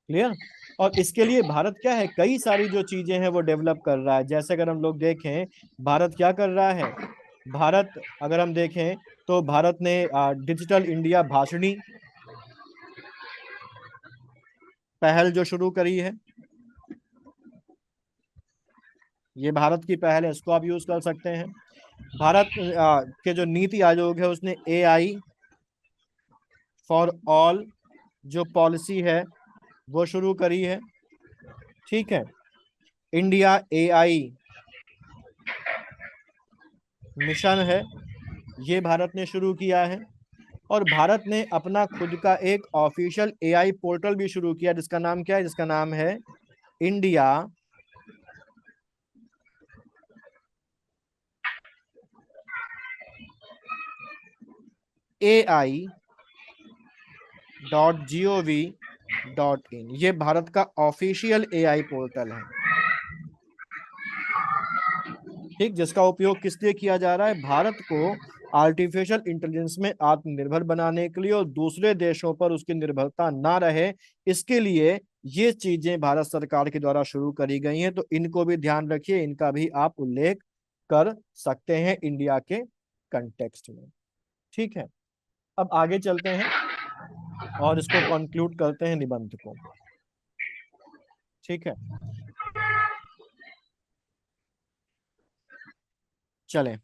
क्लियर? और इसके लिए भारत क्या है, कई सारी जो चीजें हैं वो डेवलप कर रहा है। जैसे अगर हम लोग देखें भारत क्या कर रहा है, भारत अगर हम देखें तो भारत ने डिजिटल इंडिया भाषणी पहल जो शुरू करी है, ये भारत की पहल है, इसको आप यूज कर सकते हैं। भारत के जो नीति आयोग है उसने एआई फॉर ऑल जो पॉलिसी है वो शुरू करी है। ठीक है। इंडिया एआई मिशन है, ये भारत ने शुरू किया है। और भारत ने अपना खुद का एक ऑफिशियल एआई पोर्टल भी शुरू किया, जिसका नाम क्या है? जिसका नाम है इंडिया AI.gov.in। Dot in. ये भारत का ऑफिशियल एआई पोर्टल है, ठीक, जिसका उपयोग किस लिए किया जा रहा है? भारत को आर्टिफिशियल इंटेलिजेंस में आत्मनिर्भर बनाने के लिए और दूसरे देशों पर उसकी निर्भरता ना रहे, इसके लिए ये चीजें भारत सरकार के द्वारा शुरू करी गई हैं। तो इनको भी ध्यान रखिए, इनका भी आप उल्लेख कर सकते हैं इंडिया के कंटेक्स्ट में। ठीक है, अब आगे चलते हैं और इसको कंक्लूड करते हैं निबंध को। ठीक है, चलें।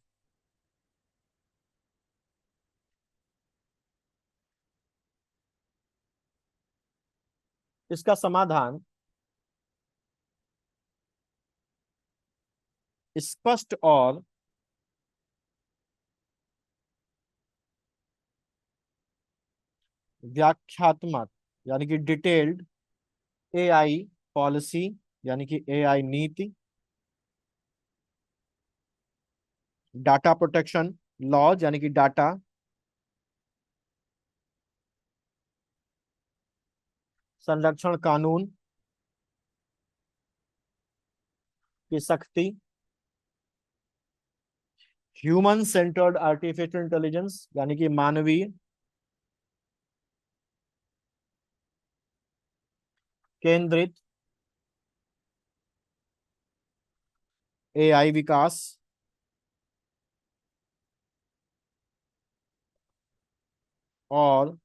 इसका समाधान स्पष्ट और व्याख्यात्मक यानी कि डिटेल्ड एआई पॉलिसी यानी कि एआई नीति, डाटा प्रोटेक्शन लॉज यानी कि डाटा संरक्षण कानून की सख्ती, ह्यूमन सेंटर्ड आर्टिफिशियल इंटेलिजेंस यानी कि मानवीय केंद्रित एआई विकास, और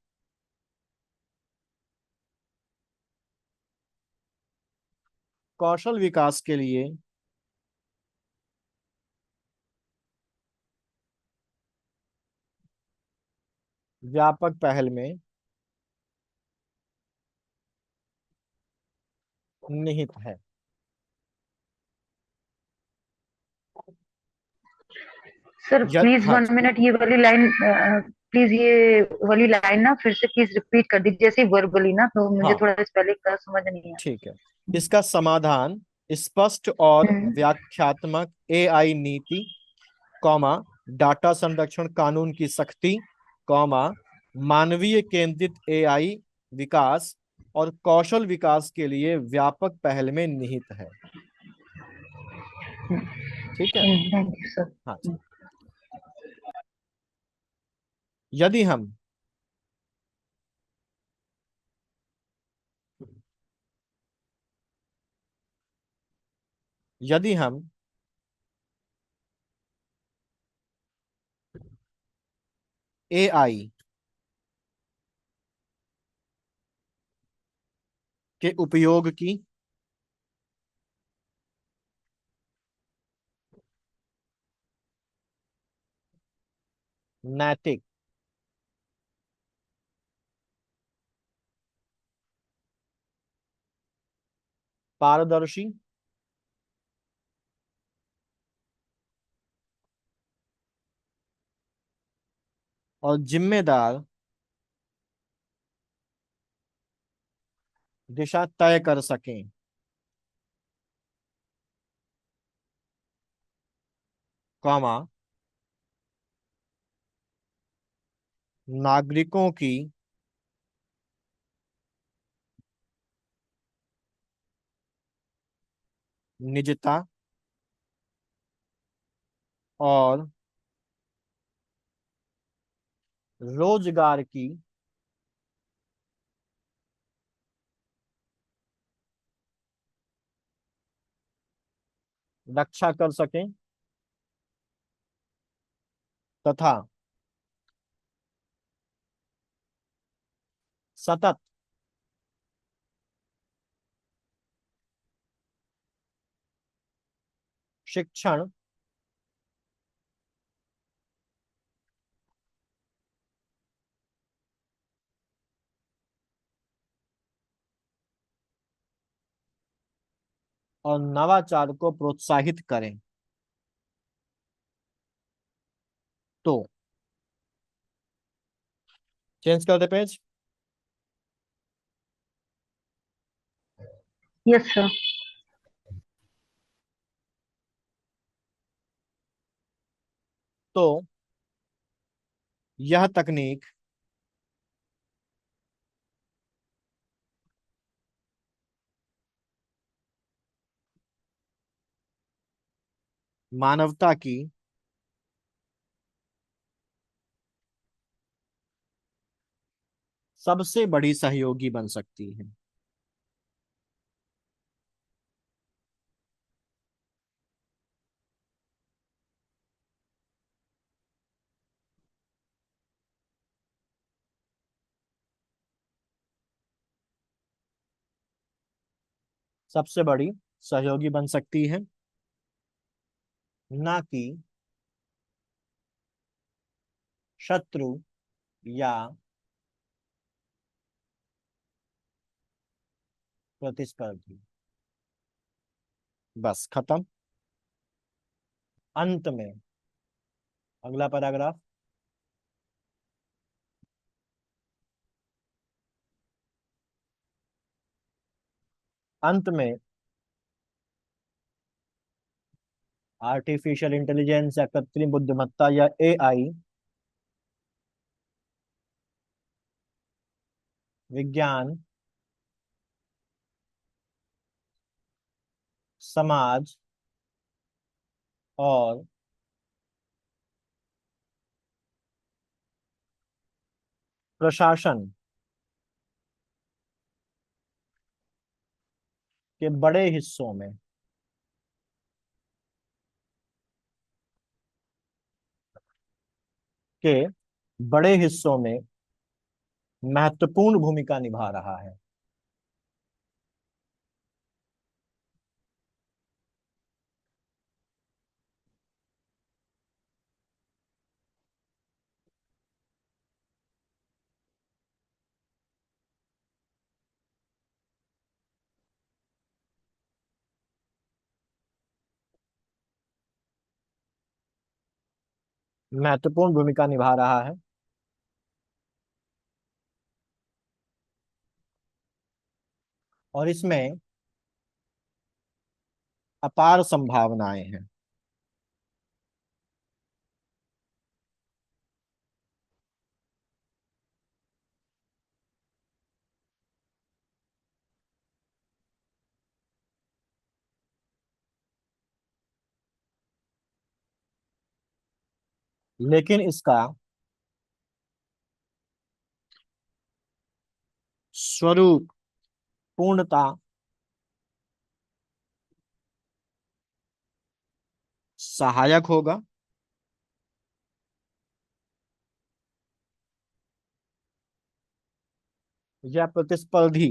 कौशल विकास के लिए व्यापक पहल में निहित है। सर प्लीज हाँ 1 मिनट, ये वाली लाइन प्लीज, ये वाली लाइन ना फिर से प्लीज रिपीट कर दीजिए, जैसे वर्बली ना, तो मुझे हाँ, थोड़ा स्पेलिंग का समझ नहीं आया। ठीक है। इसका समाधान स्पष्ट और हम्म। व्याख्यात्मक एआई नीति, कॉमा डाटा संरक्षण कानून की सख्ती, कॉमा मानवीय केंद्रित एआई विकास और कौशल विकास के लिए व्यापक पहल में निहित है। ठीक है, थैंक यू सर। हाँ जी। यदि हम यदि हम एआई के उपयोग की नैतिक, पारदर्शी और जिम्मेदार दिशा तय कर सकें, कॉमा नागरिकों की निजता और रोजगार की रक्षा कर सकें तथा सतत शिक्षण और नवाचार को प्रोत्साहित करें। तो चेंज कर दे पेज। Yes sir. तो यह तकनीक मानवता की सबसे बड़ी सहयोगी बन सकती है। सबसे बड़ी सहयोगी बन सकती है, ना कि शत्रु या प्रतिस्पर्धी। बस खत्म। अंत में अगला पैराग्राफ। अंत में आर्टिफिशियल इंटेलिजेंस या कृत्रिम बुद्धिमत्ता या एआई विज्ञान, समाज और प्रशासन के बड़े हिस्सों में के बड़े हिस्सों में महत्वपूर्ण भूमिका निभा रहा है। महत्वपूर्ण भूमिका निभा रहा है और इसमें अपार संभावनाएं हैं। लेकिन इसका स्वरूप पूर्णता सहायक होगा या प्रतिस्पर्धी।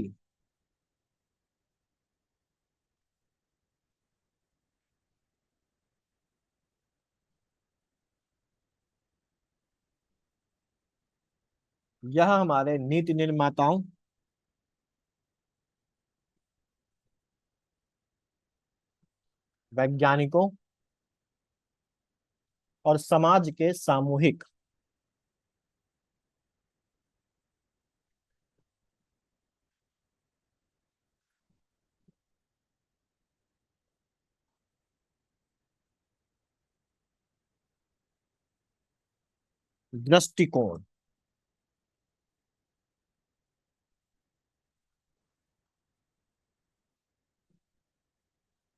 यह हमारे नीति निर्माताओं, वैज्ञानिकों और समाज के सामूहिक दृष्टिकोण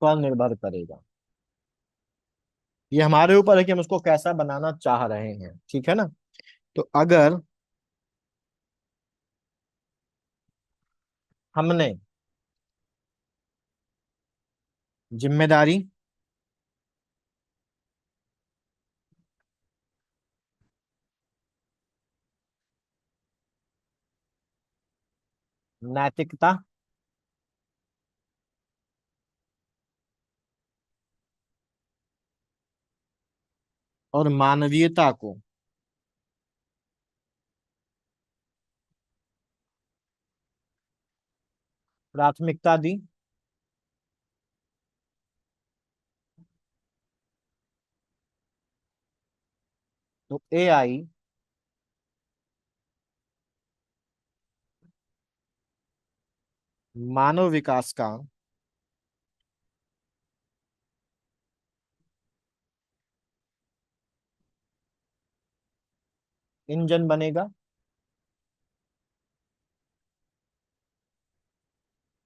पर निर्भर करेगा। ये हमारे ऊपर है कि हम उसको कैसा बनाना चाह रहे हैं, ठीक है ना। तो अगर हमने जिम्मेदारी, नैतिकता और मानवीयता को प्राथमिकता दी, तो एआई मानव विकास का इंजन बनेगा।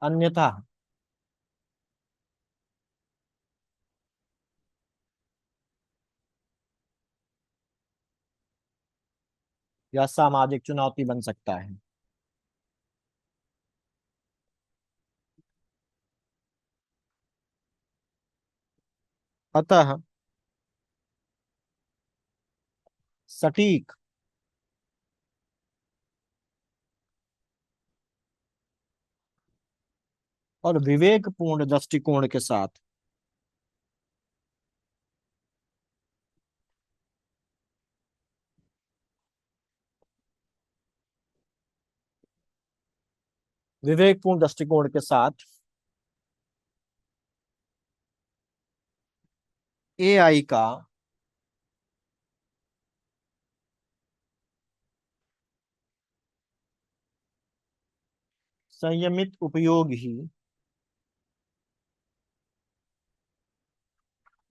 अन्यथा या सामाजिक चुनौती बन सकता है। अतः सटीक और विवेकपूर्ण दृष्टिकोण के साथ विवेकपूर्ण दृष्टिकोण के साथ एआई का संयमित उपयोग ही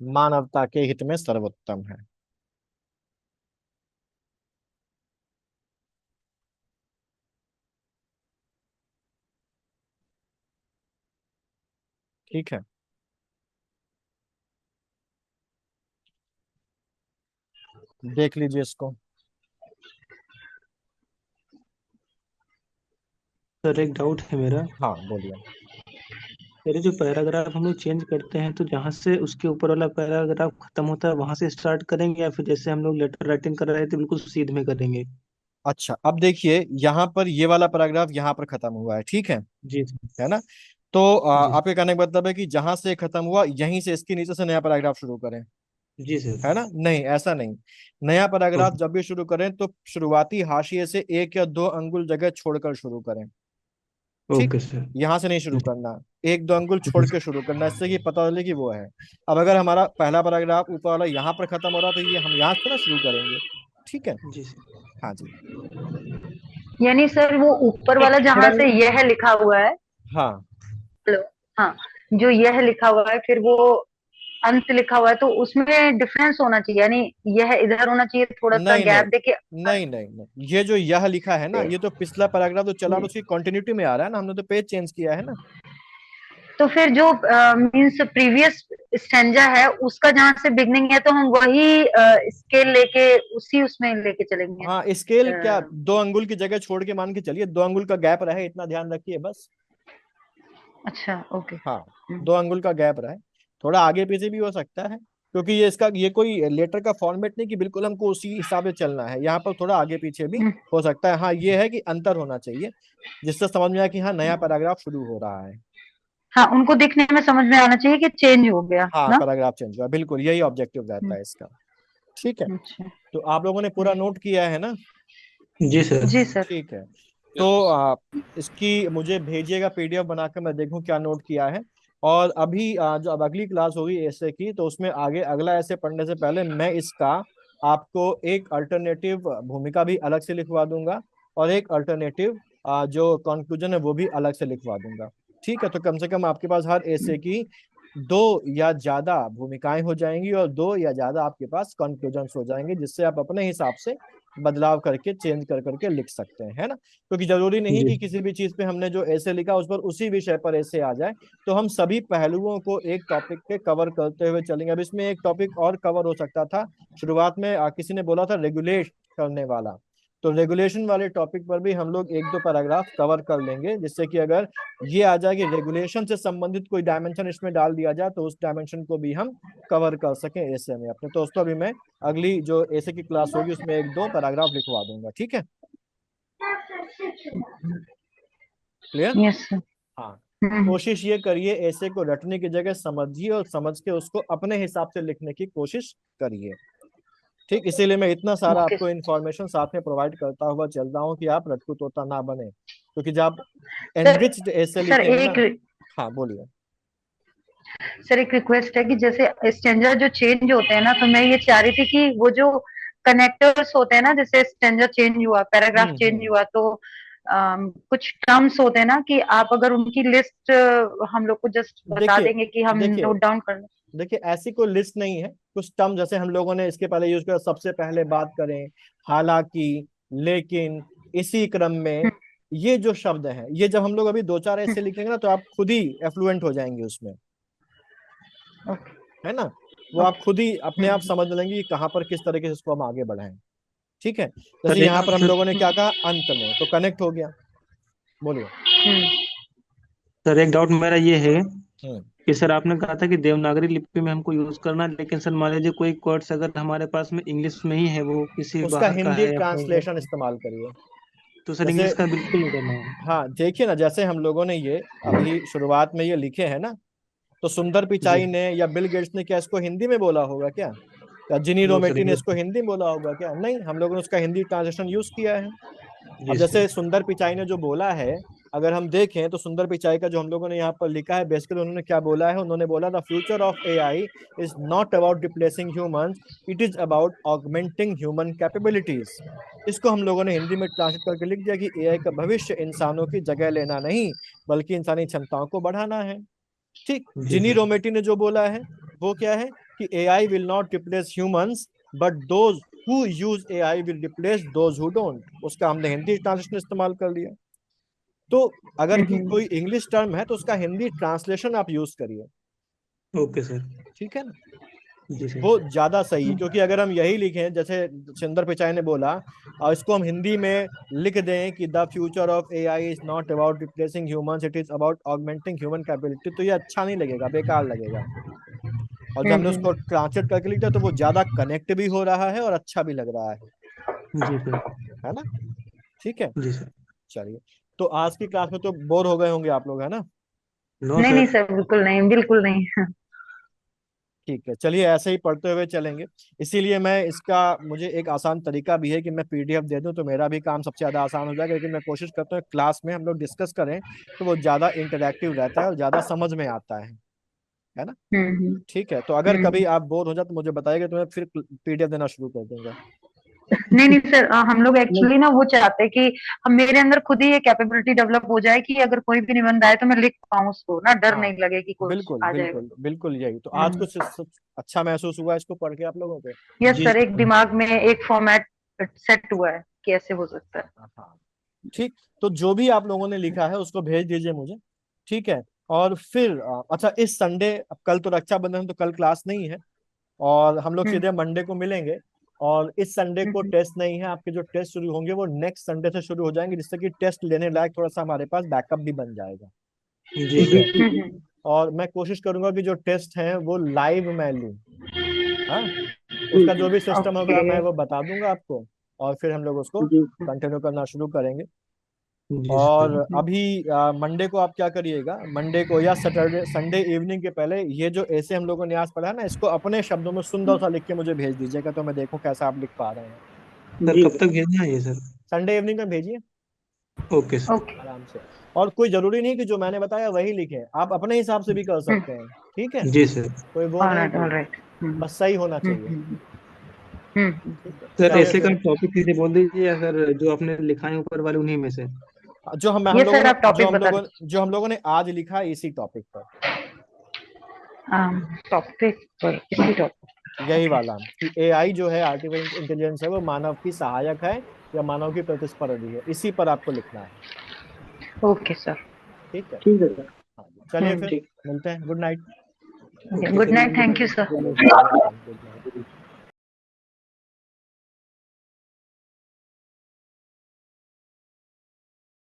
मानवता के हित में सर्वोत्तम है। ठीक है, देख लीजिए इसको। सर एक डाउट है मेरा। हाँ बोलिए। मेरे जो पैराग्राफ हम लोग चेंज करते हैं तो जहाँ से उसके ऊपर वाला पैराग्राफ खत्म होता है वहां से स्टार्ट करेंगे, या फिर जैसे हम लोग लेटर राइटिंग कर रहे थे बिल्कुल सीध में करेंगे? अच्छा, अब देखिए यहाँ पर ये वाला पैराग्राफ यहाँ पर खत्म हुआ है, ठीक जी सर। है ना? तो जी आपके कहने का मतलब है कि जहां से खत्म हुआ यहीं से इसके नीचे से नया पैराग्राफ शुरू करें, जी सर। है ना? नहीं, ऐसा नहीं। नया पैराग्राफ ओके। जब भी शुरू करें तो शुरुआती हाशिए से 1 या 2 अंगुल जगह छोड़कर शुरू करें। ठीक, ओके सर। यहां से नहीं शुरू करना, 1 2 अंगुल छोड़ के शुरू करना, इससे कि पता चले कि वो है। अब अगर हमारा पहला पैराग्राफ ऊपर वाला यहाँ पर खत्म हो रहा तो ये हम यहाँ से ना शुरू करेंगे। ठीक है, जी सर। हाँ जी। यानी सर वो ऊपर वाला जहां से यह लिखा हुआ है, हाँ हेलो, हाँ, जो यह लिखा हुआ है फिर वो अंत लिखा हुआ है तो उसमें डिफरेंस होना चाहिए, यानी यह इधर होना चाहिए, थोड़ा सा नहीं नहीं गैप देके। नहीं नहीं नहीं, ये जो यह लिखा है ना, ये तो पिछला पैराग्राफ तो चला तो उसकी कंटिन्यूटी में आ रहा है ना, हमने तो पेज चेंज किया है ना। तो फिर जो मीन्स प्रीवियस स्टेंजा है उसका जहां से बिगनिंग है तो हम वही स्केल लेके उसी उसमें लेके चलेंगे। हाँ, स्केल क्या, 2 अंगुल की जगह छोड़ के मान के चलिए, 2 अंगुल का गैप रहे, इतना ध्यान रखिए बस। अच्छा, ओके। हाँ, 2 अंगुल का गैप रहे, थोड़ा आगे पीछे भी हो सकता है, क्योंकि ये कोई लेटर का फॉर्मेट नहीं कि बिल्कुल हमको उसी हिसाब से चलना है, यहाँ पर थोड़ा आगे पीछे भी हो सकता है। हाँ, ये है कि अंतर होना चाहिए जिससे समझ में आया कि हाँ नया पैराग्राफ शुरू हो रहा है। हाँ, उनको दिखने में समझ में आना चाहिए कि चेंज हो गया हाँ, ना। पैराग्राफ चेंज हुआ, बिल्कुल यही ऑब्जेक्टिव रहता है इसका। ठीक है, अच्छा, तो आप लोगों ने पूरा नोट किया है ना? जी सर। जी सर। ठीक है, तो आप इसकी मुझे भेजिएगा पीडीएफ बनाकर, मैं देखूं क्या नोट किया है। और अभी जो अब अगली क्लास होगी ऐसे की, तो उसमें आगे अगला ऐसे पढ़ने से पहले मैं इसका आपको एक अल्टरनेटिव भूमिका भी अलग से लिखवा दूंगा, और एक अल्टरनेटिव जो कंक्लूजन है वो भी अलग से लिखवा दूंगा। ठीक है, तो कम से कम आपके पास हर ऐसे की 2 या ज्यादा भूमिकाएं हो जाएंगी और 2 या ज्यादा आपके पास कंक्लूजन्स हो जाएंगे, जिससे आप अपने हिसाब से बदलाव करके चेंज कर करके लिख सकते हैं, है ना? क्योंकि जरूरी नहीं जी कि किसी भी चीज पे हमने जो ऐसे लिखा उस पर उसी विषय पर ऐसे आ जाए, तो हम सभी पहलुओं को एक टॉपिक पे कवर करते हुए चलेंगे। अब इसमें एक टॉपिक और कवर हो सकता था, शुरुआत में किसी ने बोला था रेगुलेट करने वाला, तो रेगुलेशन वाले टॉपिक पर भी हम लोग 1 2 पैराग्राफ कवर कर लेंगे, जिससे कि अगर ये आ जाए कि रेगुलेशन से संबंधित कोई डायमेंशन इसमें डाल दिया जाए तो उस डायमेंशन को भी हम कवर कर सकें ऐसे में अपने। तो दोस्तों अभी मैं अगली जो ऐसे की क्लास होगी उसमें 1 2 पैराग्राफ लिखवा दूंगा। ठीक है, क्लियर? Yes sir. हाँ, कोशिश ये करिए ऐसे को रटने की जगह समझिए और समझ के उसको अपने हिसाब से लिखने की कोशिश करिए। ठीक, इसीलिए मैं इतना सारा ओके आपको इन्फॉर्मेशन साथ में प्रोवाइड करता हुआ चल रहा हूँ कि आप रट्टू तोता ना बने, क्योंकि जब आप सर। एनरिच्ड ऐसे सर लिखेंगे ना। एक हाँ बोलिए। सर एक रिक्वेस्ट है कि जैसे स्टेंजा जो चेंज होते हैं ना, तो मैं ये चाह रही थी कि वो जो कनेक्टर्स होते हैं ना, जैसे स्टेंजा चेंज हुआ, पैराग्राफ चेंज हुआ, तो कुछ टर्म्स होते हैं ना कि आप अगर उनकी लिस्ट हम लोग को जस्ट बता देखिए देंगे कि हम देखिए नोट डाउन कर लें। देखिए, ऐसी कोई लिस्ट नहीं है, कुछ टर्म जैसे हम लोगों ने इसके पहले यूज किया, सबसे पहले बात करें, हालांकि, लेकिन, इसी क्रम में, ये जो शब्द हैं, ये जब हम लोग अभी 2 4 ऐसे लिखेंगे ना तो आप खुद ही एफ्लुएंट हो जाएंगे उसमें, है ना? वो आप खुद ही अपने आप समझ लेंगे कि कहाँ पर किस तरीके से इसको हम आगे बढ़ाएं। ठीक है, सर जैसे एक यहाँ पर हम सर लोगों ने क्या कहा, अंत में, तो कनेक्ट हो गया। बोलिए। सर एक डाउट मेरा ये है हम्म कि सर आपने कहा था कि देवनागरी लिपि में हमको यूज करना है, लेकिन सर मान लीजिए कोई वर्ड्स अगर हमारे पास में इंग्लिश में ही है, वो किसी उसका बाहर का हिंदी है या फॉरेन का ट्रांसलेशन है, इस्तेमाल करिए। तो सर जैसे इंग्लिश का बिल्कुल नहीं करना है। हाँ देखिए ना, जैसे हम लोगों ने ये अभी शुरुआत में ये लिखे हैं ना, तो सुंदर जी पिचाई ने या बिल गेट्स ने क्या इसको हिंदी में बोला होगा क्या? या जिनी नो सर रोमेटी ने इंग्लिश इसको हिंदी में बोला होगा क्या? नहीं, हम लोगों ने उसका हिंदी ट्रांसलेशन यूज किया है। अब जी सर। जैसे सुंदर पिचाई ने जो बोला है, अगर हम देखें तो सुंदर पिचाई का जो हम लोगों ने यहाँ पर लिखा है, बेसिकली उन्होंने क्या बोला है, उन्होंने बोला the future of AI is not about replacing humans, it is about augmenting human capabilities. इसको हम लोगों ने हिंदी में ट्रांसलेट करके लिख दिया कि एआई का भविष्य इंसानों की जगह लेना नहीं, बल्कि इंसानी क्षमताओं को बढ़ाना है। ठीक, जी जिनी सर। रोमेटी ने जो बोला है वो क्या है कि AI will not replace humans, but those who use AI will replace those who don't. उसका हमने हिंदी ट्रांसलेशन इस्तेमाल कर लिया। तो अगर कोई इंग्लिश टर्म है तो उसका हिंदी ट्रांसलेशन आप यूज करिए, ओके सर। ठीक है ना, जी सर। वो ज्यादा सही है। क्योंकि अगर हम यही लिखें जैसे सुंदर पिचाई ने बोला, और इसको हम हिंदी में लिख दें कि the future of AI is not about replacing humans, it is about augmenting human capability, तो ये अच्छा नहीं लगेगा, बेकार लगेगा। और जब हमने उसको ट्रांसलेट करके लिख दिया तो वो ज्यादा कनेक्ट भी हो रहा है और अच्छा भी लग रहा जी सर। है ना? ठीक है, जी सर। चलिए। तो आज की क्लास में तो बोर हो गए होंगे आप लोग, है ना? नो नहीं नहीं सर। सर, बिल्कुल नहीं, बिल्कुल नहीं। ठीक है, चलिए ऐसे ही पढ़ते हुए चलेंगे। इसीलिए मैं इसका, मुझे एक आसान तरीका भी है कि मैं पीडीएफ दे दूं तो मेरा भी काम सबसे ज्यादा आसान हो जाएगा, लेकिन मैं कोशिश करता हूँ क्लास में हम लोग डिस्कस करें तो वो ज्यादा इंटरेक्टिव रहता है और ज्यादा समझ में आता है ना? हम्म ठीक है, तो अगर हम्म कभी आप बोर हो जाए तो मुझे बताइएगा, तो मैं फिर पीडीएफ देना शुरू कर दूंगा। नहीं नहीं सर, हम लोग एक्चुअली ना वो चाहते हैं कि हम, मेरे अंदर खुद ही ये कैपेबिलिटी डेवलप हो जाए कि अगर कोई भी निबंध आए तो मैं लिख पाऊँ उसको ना, डर हाँ नहीं लगे कि कुछ बिल्कुल आ जाएगा। बिल्कुल बिल्कुल, यही तो आज हम्म कुछ अच्छा महसूस हुआ इसको पढ़ के आप लोगों को? यस जी सर, एक सर। दिमाग में एक फॉर्मेट सेट हुआ है कि ऐसे हो सकता है। हाँ ठीक, तो जो भी आप लोगों ने लिखा है उसको भेज दीजिए मुझे, ठीक है? और फिर अच्छा, इस संडे, अब कल तो रक्षाबंधन है तो कल क्लास नहीं है, और हम लोग हम्म सीधे मंडे को मिलेंगे। और इस संडे को हम्म टेस्ट नहीं है, आपके जो टेस्ट शुरू होंगे वो नेक्स्ट संडे से शुरू हो जाएंगे, जिससे कि टेस्ट लेने लायक थोड़ा सा हमारे पास बैकअप भी बन जाएगा, जी ठीक है? सर। और मैं कोशिश करूंगा कि जो टेस्ट हैं वो लाइव मैं लूँ। हाँ, उसका जो भी सिस्टम होगा ओके। मैं वो बता दूंगा आपको, और फिर हम लोग उसको जी कंटिन्यू करना शुरू करेंगे। जी और सर। अभी मंडे को आप क्या करिएगा, मंडे को या सैटरडे संडे इवनिंग के पहले ये जो ऐसे हम लोगों ने आज पढ़ा ना, इसको अपने शब्दों में सुंदर सा लिख के मुझे भेज दीजिएगा, तो मैं देखूं कैसा आप लिख पा रहे हैं। सर जी कब तक भेजना है ये सर? संडे इवनिंग में भेजिए ओके सर। ओके। आराम से। और कोई जरूरी नहीं कि जो मैंने बताया वही लिखे, आप अपने हिसाब से भी कर सकते हैं, ठीक है? जी सर। कोई वो नहीं ऑलराइट कि, ऑलराइट। बस सही होना चाहिए। ठीक है, सर चलिए ऐसे का फिर। टॉपिक सीधे बोल दीजिए, या सर जो आपने लिखा है ऊपर वाले उन्हीं में से? ये सर आप टॉपिक बता जो हम लोगों ने आज लिखा है इसी टॉपिक पर, टॉपिक पर, इसी टॉपिक। यही ओके। वाला कि एआई जो है, आर्टिफिशियल इंटेलिजेंस है, वो मानव की सहायक है या मानव की प्रतिस्पर्धी है, इसी पर आपको लिखना है, ओके सर। ठीक है? ठीक है सर। हाँ जी, चलिए फिर ठीक। मिलते हैं। Good night. Okay good sir. Night, thank you sir. Welcome, good night.